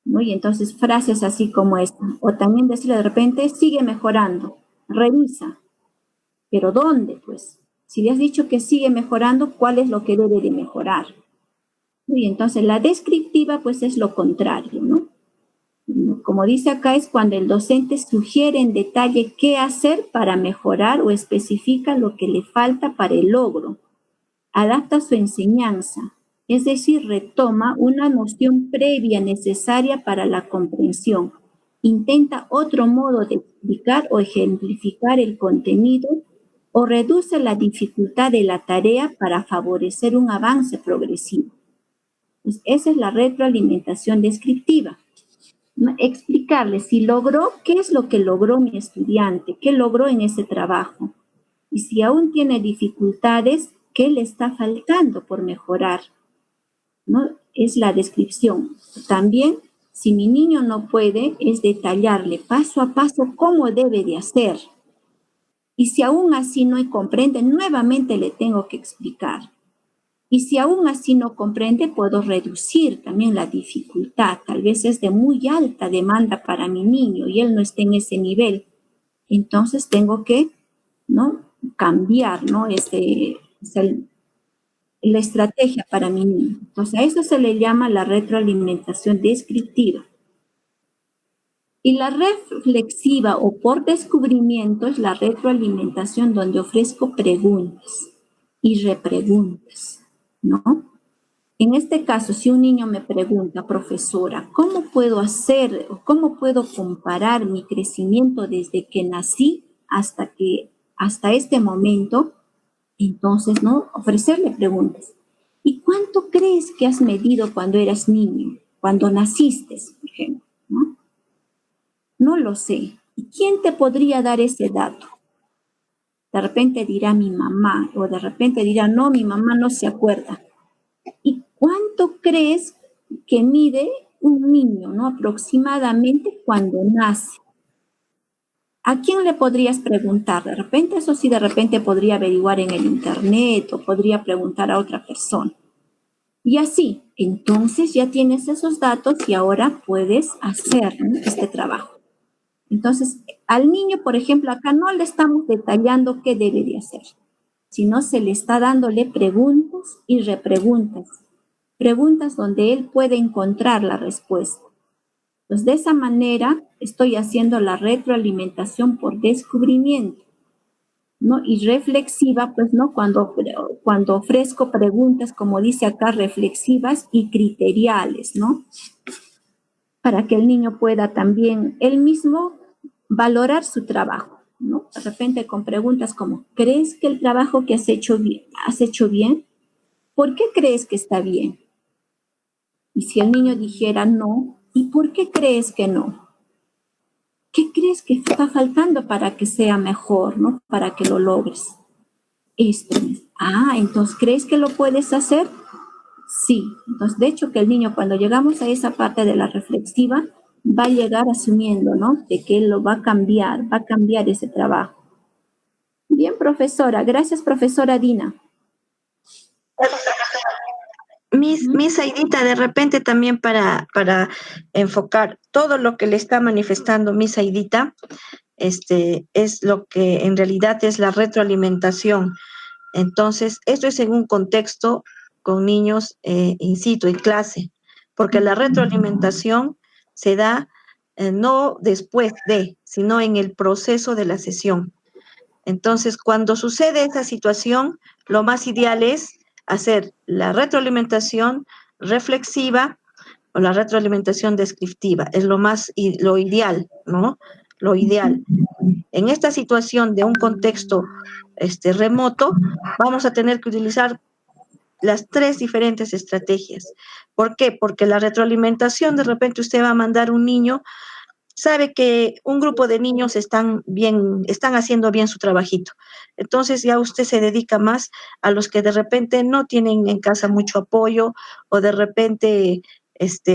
¿no? Y entonces frases así como esta. O también decirle de repente, sigue mejorando, revisa. ¿Pero dónde, pues? Si le has dicho que sigue mejorando, ¿cuál es lo que debe de mejorar? Y entonces la descriptiva, pues es lo contrario, ¿no? Como dice acá, es cuando el docente sugiere en detalle qué hacer para mejorar o especifica lo que le falta para el logro. Adapta su enseñanza, es decir, retoma una noción previa necesaria para la comprensión. Intenta otro modo de explicar o ejemplificar el contenido o reduce la dificultad de la tarea para favorecer un avance progresivo. Pues esa es la retroalimentación descriptiva. Explicarle si logró, qué es lo que logró mi estudiante, qué logró en ese trabajo. Y si aún tiene dificultades, qué le está faltando por mejorar, ¿no? Es la descripción. También, si mi niño no puede, es detallarle paso a paso cómo debe de hacer. Y si aún así no comprende, nuevamente le tengo que explicar. Y si aún así no comprende, puedo reducir también la dificultad. Tal vez es de muy alta demanda para mi niño y él no está en ese nivel. Entonces tengo que, ¿no?, cambiar, ¿no?, la estrategia para mi niño. Entonces a eso se le llama la retroalimentación descriptiva. Y la reflexiva o por descubrimiento es la retroalimentación donde ofrezco preguntas y repreguntas, ¿no? En este caso, si un niño me pregunta, profesora, ¿cómo puedo hacer o cómo puedo comparar mi crecimiento desde que nací hasta este momento? Entonces, ¿no?, ofrecerle preguntas. ¿Y cuánto crees que has medido cuando eras niño, cuando naciste, por ejemplo, ¿no? No lo sé. ¿Y quién te podría dar ese dato? De repente dirá mi mamá, o de repente dirá, no, mi mamá no se acuerda. ¿Y cuánto crees que mide un niño, ¿no?, aproximadamente cuando nace? ¿A quién le podrías preguntar? De repente, eso sí, de repente podría averiguar en el internet o podría preguntar a otra persona. Y así, entonces ya tienes esos datos y ahora puedes hacer, ¿no?, este trabajo. Entonces, al niño, por ejemplo, acá no le estamos detallando qué debe de hacer, sino se le está dándole preguntas y repreguntas. Preguntas donde él puede encontrar la respuesta. Pues de esa manera estoy haciendo la retroalimentación por descubrimiento, ¿no? Y reflexiva, pues, ¿no?, cuando ofrezco preguntas, como dice acá, reflexivas y criteriales, ¿no? Para que el niño pueda también él mismo valorar su trabajo, ¿no? De repente con preguntas como, ¿crees que el trabajo que has hecho bien? ¿Por qué crees que está bien? Y si el niño dijera no, ¿y por qué crees que no? ¿Qué crees que está faltando para que sea mejor, ¿no?, para que lo logres? Esto. Entonces, ¿crees que lo puedes hacer? Sí. Entonces, de hecho, que el niño, cuando llegamos a esa parte de la reflexiva, va a llegar asumiendo, ¿no?, de que él lo va a cambiar ese trabajo. Bien, profesora. Gracias, profesora Dina. Miss Aidita, de repente también para enfocar todo lo que le está manifestando Miss Aidita, es lo que en realidad es la retroalimentación. Entonces, esto es en un contexto con niños in situ, en clase, porque la retroalimentación se da no después de, sino en el proceso de la sesión. Entonces, cuando sucede esa situación, lo más ideal es hacer la retroalimentación reflexiva o la retroalimentación descriptiva. Es lo ideal, ¿no? Lo ideal. En esta situación de un contexto remoto, vamos a tener que utilizar las 3 diferentes estrategias. ¿Por qué? Porque la retroalimentación, de repente usted va a mandar un niño, sabe que un grupo de niños están haciendo bien su trabajito. Entonces ya usted se dedica más a los que de repente no tienen en casa mucho apoyo o de repente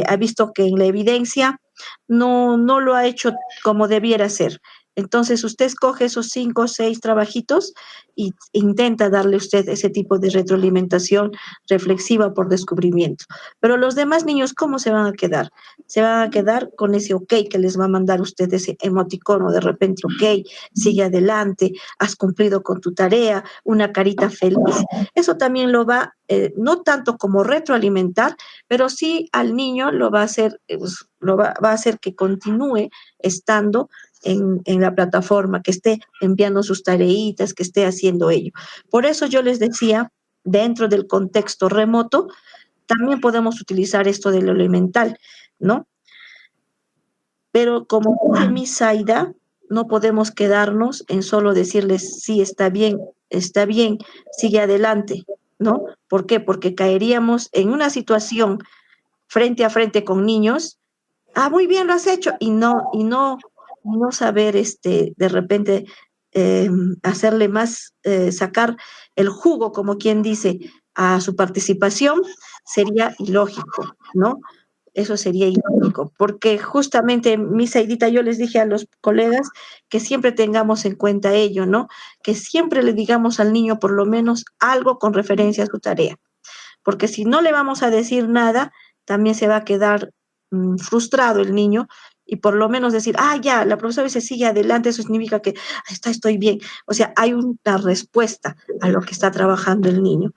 ha visto que en la evidencia no lo ha hecho como debiera ser. Entonces usted escoge esos 5 o 6 trabajitos e intenta darle usted ese tipo de retroalimentación reflexiva por descubrimiento. Pero los demás niños, ¿cómo se van a quedar? Se van a quedar con ese ok que les va a mandar usted, ese emoticono de repente, ok, sigue adelante, has cumplido con tu tarea, una carita feliz. Eso también lo va, no tanto como retroalimentar, pero sí al niño lo va a hacer, va a hacer que continúe estando en la plataforma, que esté enviando sus tareitas, que esté haciendo ello. Por eso yo les decía, dentro del contexto remoto, también podemos utilizar esto de lo elemental, ¿no? Pero como dice mi Zaida, no podemos quedarnos en solo decirles, sí, está bien, sigue adelante, ¿no? ¿Por qué? Porque caeríamos en una situación frente a frente con niños, muy bien lo has hecho, y no saber de repente hacerle más, sacar el jugo, como quien dice, a su participación, sería ilógico, ¿no? Eso sería ilógico, porque justamente, mi Saidita, yo les dije a los colegas que siempre tengamos en cuenta ello, ¿no? Que siempre le digamos al niño por lo menos algo con referencia a su tarea, porque si no le vamos a decir nada, también se va a quedar frustrado el niño, y por lo menos decir, ya, la profesora dice sigue adelante, eso significa que estoy bien. O sea, hay una respuesta a lo que está trabajando el niño.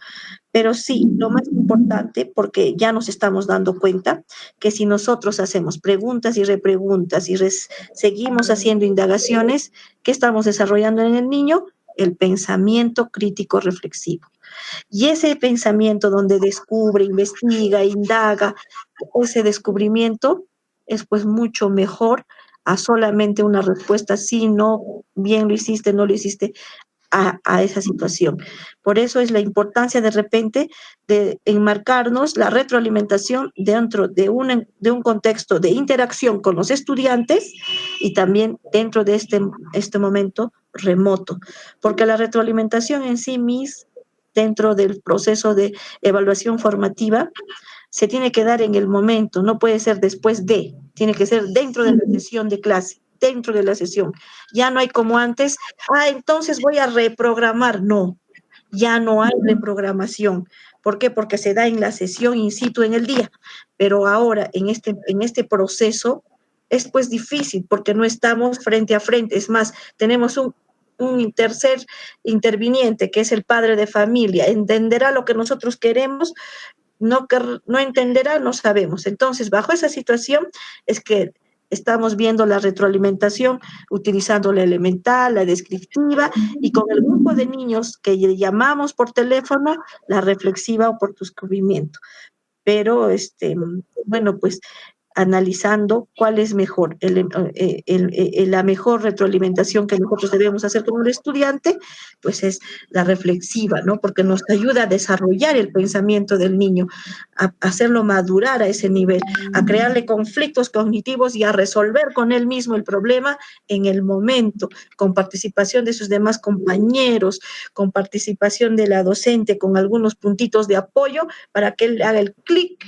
Pero sí, lo más importante, porque ya nos estamos dando cuenta que si nosotros hacemos preguntas y repreguntas y seguimos haciendo indagaciones, ¿qué estamos desarrollando en el niño? El pensamiento crítico reflexivo. Y ese pensamiento donde descubre, investiga, indaga, ese descubrimiento es pues mucho mejor a solamente una respuesta sí, no, bien lo hiciste, no lo hiciste, a esa situación. Por eso es la importancia de repente de enmarcarnos la retroalimentación dentro de un contexto de interacción con los estudiantes y también dentro de este momento remoto, porque la retroalimentación en sí misma, dentro del proceso de evaluación formativa, se tiene que dar en el momento, no puede ser después de, tiene que ser dentro de la sesión de clase, dentro de la sesión. Ya no hay como antes, entonces voy a reprogramar. No, ya no hay reprogramación. ¿Por qué? Porque se da en la sesión in situ en el día. Pero ahora, en este proceso, es pues difícil porque no estamos frente a frente. Es más, tenemos un tercer interviniente, que es el padre de familia. ¿Entenderá lo que nosotros queremos? No entenderá, no sabemos. Entonces, bajo esa situación es que estamos viendo la retroalimentación utilizando la elemental, la descriptiva, y con el grupo de niños que llamamos por teléfono, la reflexiva o por descubrimiento. Pero, bueno, pues analizando cuál es mejor, la mejor retroalimentación que nosotros debemos hacer con el estudiante, pues es la reflexiva, ¿no? Porque nos ayuda a desarrollar el pensamiento del niño, a hacerlo madurar a ese nivel, a crearle conflictos cognitivos y a resolver con él mismo el problema en el momento, con participación de sus demás compañeros, con participación de la docente, con algunos puntitos de apoyo para que él haga el clic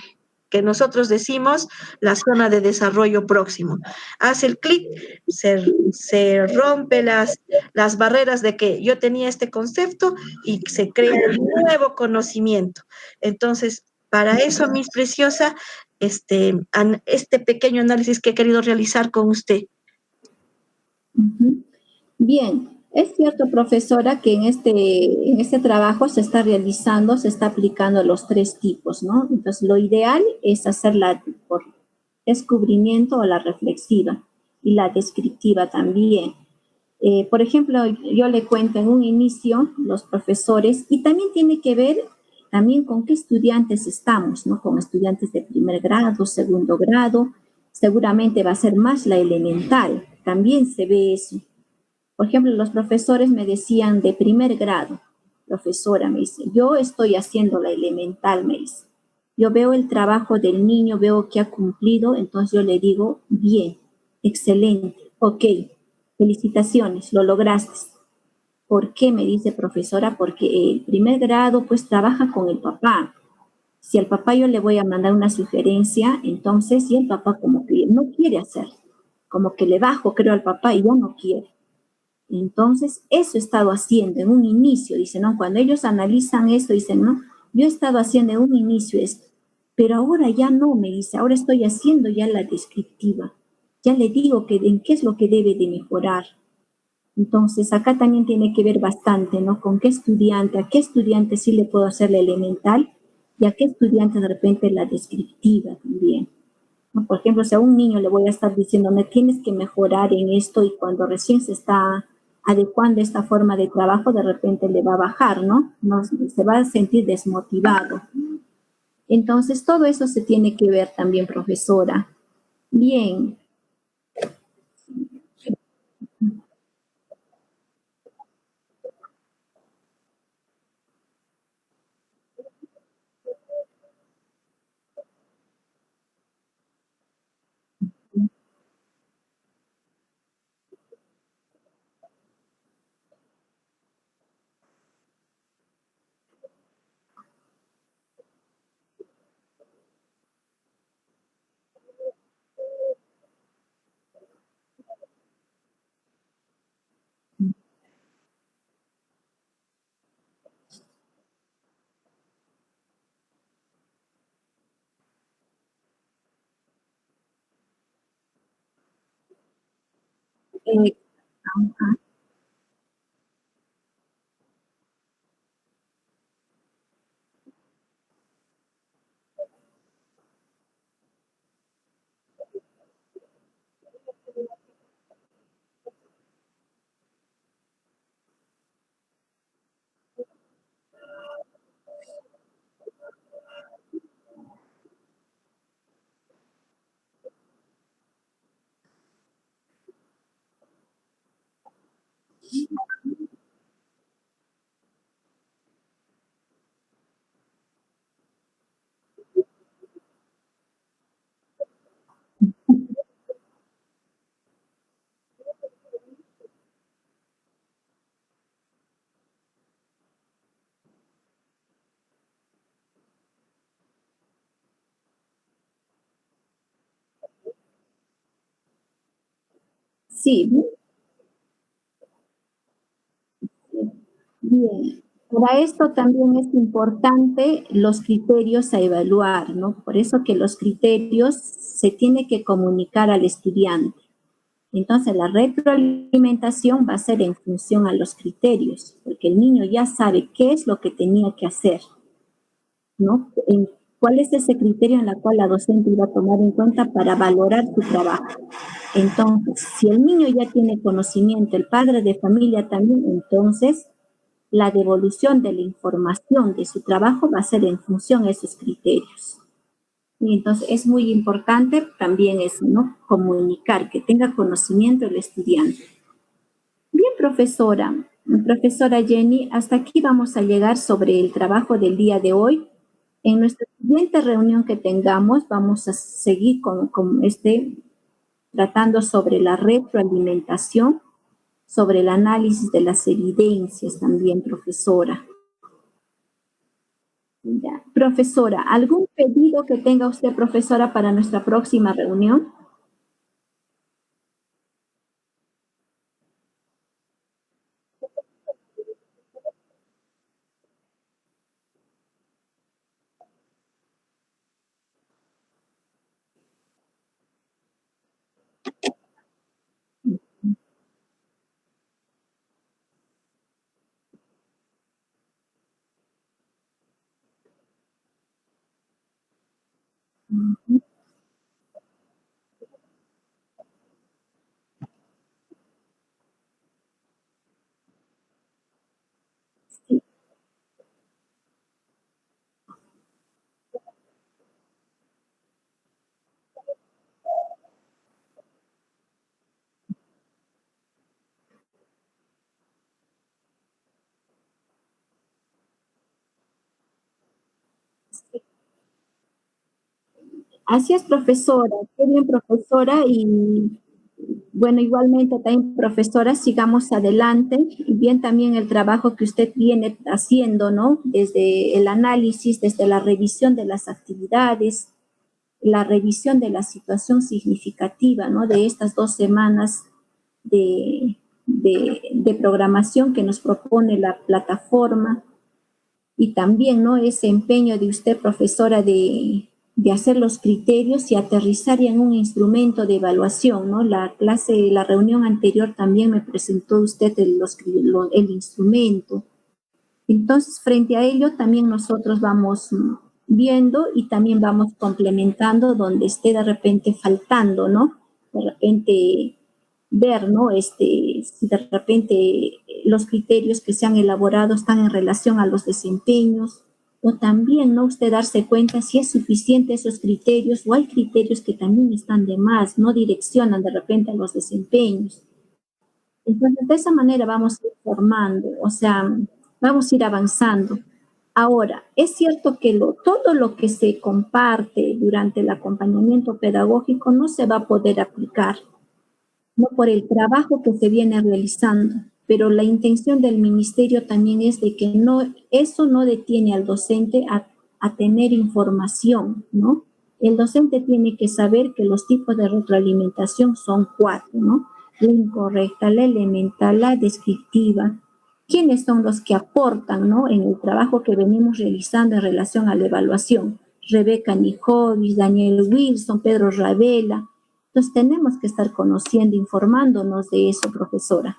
que nosotros decimos la zona de desarrollo próximo. Hace el clic, se rompe las barreras de que yo tenía este concepto y se crea un nuevo conocimiento. Entonces, para eso, Miss Preciosa, este pequeño análisis que he querido realizar con usted. Bien, es cierto, profesora, que en este trabajo se está aplicando los 3 tipos, ¿no? Entonces, lo ideal es hacerla descubrimiento o la reflexiva y la descriptiva también. Por ejemplo, yo le cuento en un inicio los profesores y también tiene que ver también con qué estudiantes estamos, ¿no? Con estudiantes de primer grado, segundo grado, seguramente va a ser más la elemental, también se ve eso. Por ejemplo, los profesores me decían de primer grado, profesora, me dice, yo estoy haciendo la elemental, me dice. Yo veo el trabajo del niño, veo que ha cumplido, entonces yo le digo, bien, excelente, ok, felicitaciones, lo lograste. ¿Por qué? Me dice profesora, porque el primer grado pues trabaja con el papá. Si al papá yo le voy a mandar una sugerencia, entonces si el papá como que no quiere hacer, como que le bajo creo al papá y ya no quiere. Entonces, eso he estado haciendo en un inicio, dice, ¿no? Cuando ellos analizan esto, dicen, no, yo he estado haciendo en un inicio esto, pero ahora ya no, me dice, ahora estoy haciendo ya la descriptiva. Ya le digo que en qué es lo que debe de mejorar. Entonces, acá también tiene que ver bastante, ¿no? Con qué estudiante, a qué estudiante sí le puedo hacer la elemental y a qué estudiante de repente la descriptiva también. ¿No? Por ejemplo, si a un niño le voy a estar diciendo, me tienes que mejorar en esto y cuando recién se está adecuando esta forma de trabajo, de repente le va a bajar, ¿no? No se va a sentir desmotivado. Entonces, todo eso se tiene que ver también, profesora. Bien, eh, sí, bien. Para esto también es importante los criterios a evaluar, ¿no? Por eso que los criterios se tiene que comunicar al estudiante. Entonces, la retroalimentación va a ser en función a los criterios, porque el niño ya sabe qué es lo que tenía que hacer, ¿no? ¿Cuál es ese criterio en la cual la docente iba a tomar en cuenta para valorar su trabajo? Entonces, si el niño ya tiene conocimiento, el padre de familia también, entonces la devolución de la información de su trabajo va a ser en función a esos criterios. Y entonces es muy importante también eso, ¿no? Comunicar, que tenga conocimiento el estudiante. Bien, profesora Jenny, hasta aquí vamos a llegar sobre el trabajo del día de hoy. En nuestra siguiente reunión que tengamos, vamos a seguir con tratando sobre la retroalimentación, sobre el análisis de las evidencias también, profesora. Ya. Profesora, ¿algún pedido que tenga usted, profesora, para nuestra próxima reunión? Así es, profesora. Qué bien, profesora. Y bueno, igualmente también, profesora, sigamos adelante. Y bien también el trabajo que usted viene haciendo, ¿no? Desde el análisis, desde la revisión de las actividades, la revisión de la situación significativa, ¿no? De estas 2 semanas de programación que nos propone la plataforma, y también, ¿no? Ese empeño de usted, profesora, de hacer los criterios y aterrizar en un instrumento de evaluación, ¿no? La reunión anterior también me presentó usted el instrumento. Entonces, frente a ello, también nosotros vamos viendo y también vamos complementando donde esté de repente faltando, ¿no? De repente ver, ¿no? Si de repente los criterios que se han elaborado están en relación a los desempeños, o también, ¿no? Usted darse cuenta si es suficiente esos criterios o hay criterios que también están de más, no direccionan de repente a los desempeños. Entonces, de esa manera vamos a ir formando, o sea, vamos a ir avanzando. Ahora, es cierto que todo lo que se comparte durante el acompañamiento pedagógico no se va a poder aplicar, no por el trabajo que se viene realizando, pero la intención del ministerio también es de que eso no detiene al docente a tener información, ¿no? El docente tiene que saber que los tipos de retroalimentación son 4, ¿no? La incorrecta, la elemental, la descriptiva. ¿Quiénes son los que aportan, ¿no? En el trabajo que venimos realizando en relación a la evaluación? Rebeca Nijovic, Daniel Wilson, Pedro Ravela. Entonces tenemos que estar conociendo, informándonos de eso, profesora.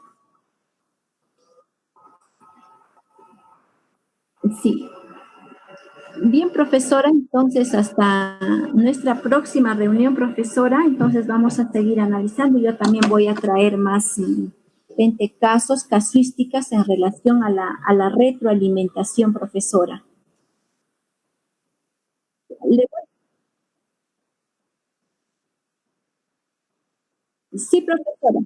Sí. Bien, profesora, entonces hasta nuestra próxima reunión, profesora, entonces vamos a seguir analizando. Yo también voy a traer más 20 casos, casuísticas en relación a la retroalimentación, profesora. Sí, profesora.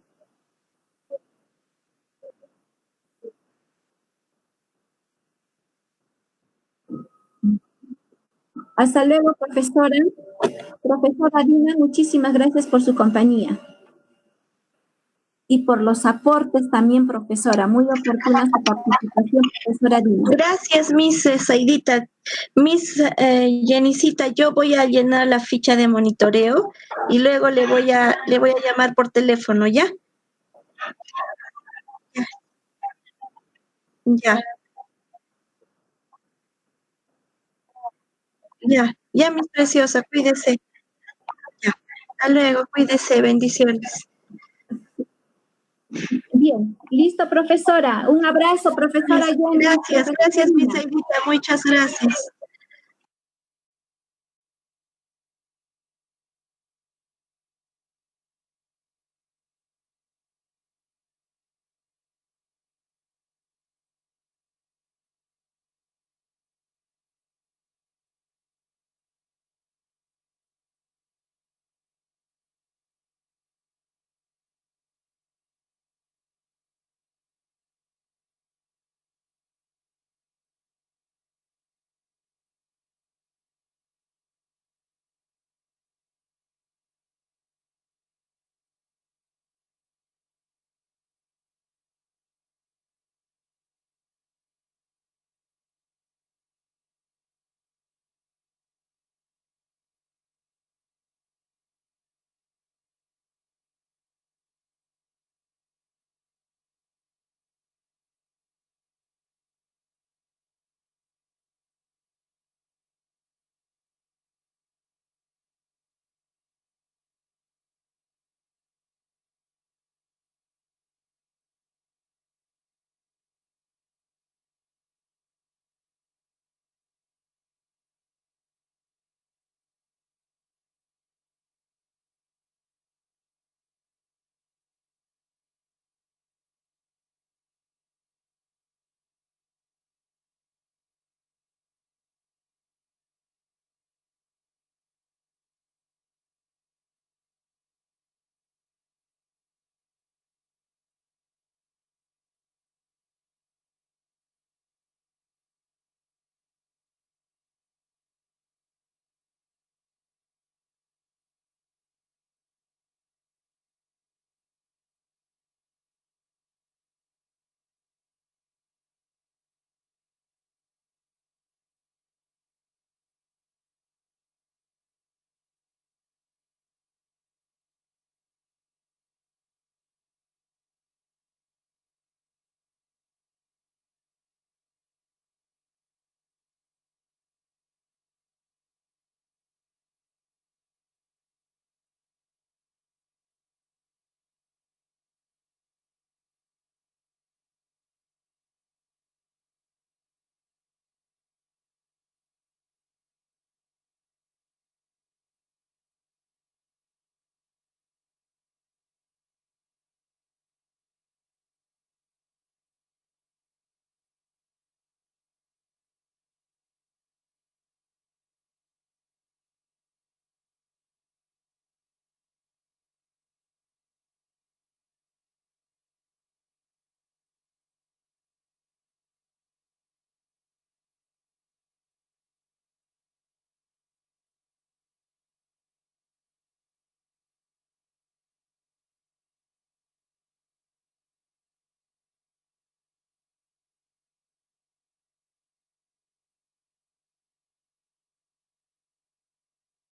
Hasta luego, profesora. Profesora Dina, muchísimas gracias por su compañía. Y por los aportes también, profesora. Muy oportuna su participación, profesora Dina. Gracias, Miss Zaidita. Miss Jenicita, yo voy a llenar la ficha de monitoreo y luego le voy a llamar por teléfono, ¿ya? Ya, ya, mis preciosa, cuídese. Ya, hasta luego, cuídese, bendiciones. Bien, listo, profesora. Un abrazo, profesora. Gracias, Miss Zaidita, muchas gracias.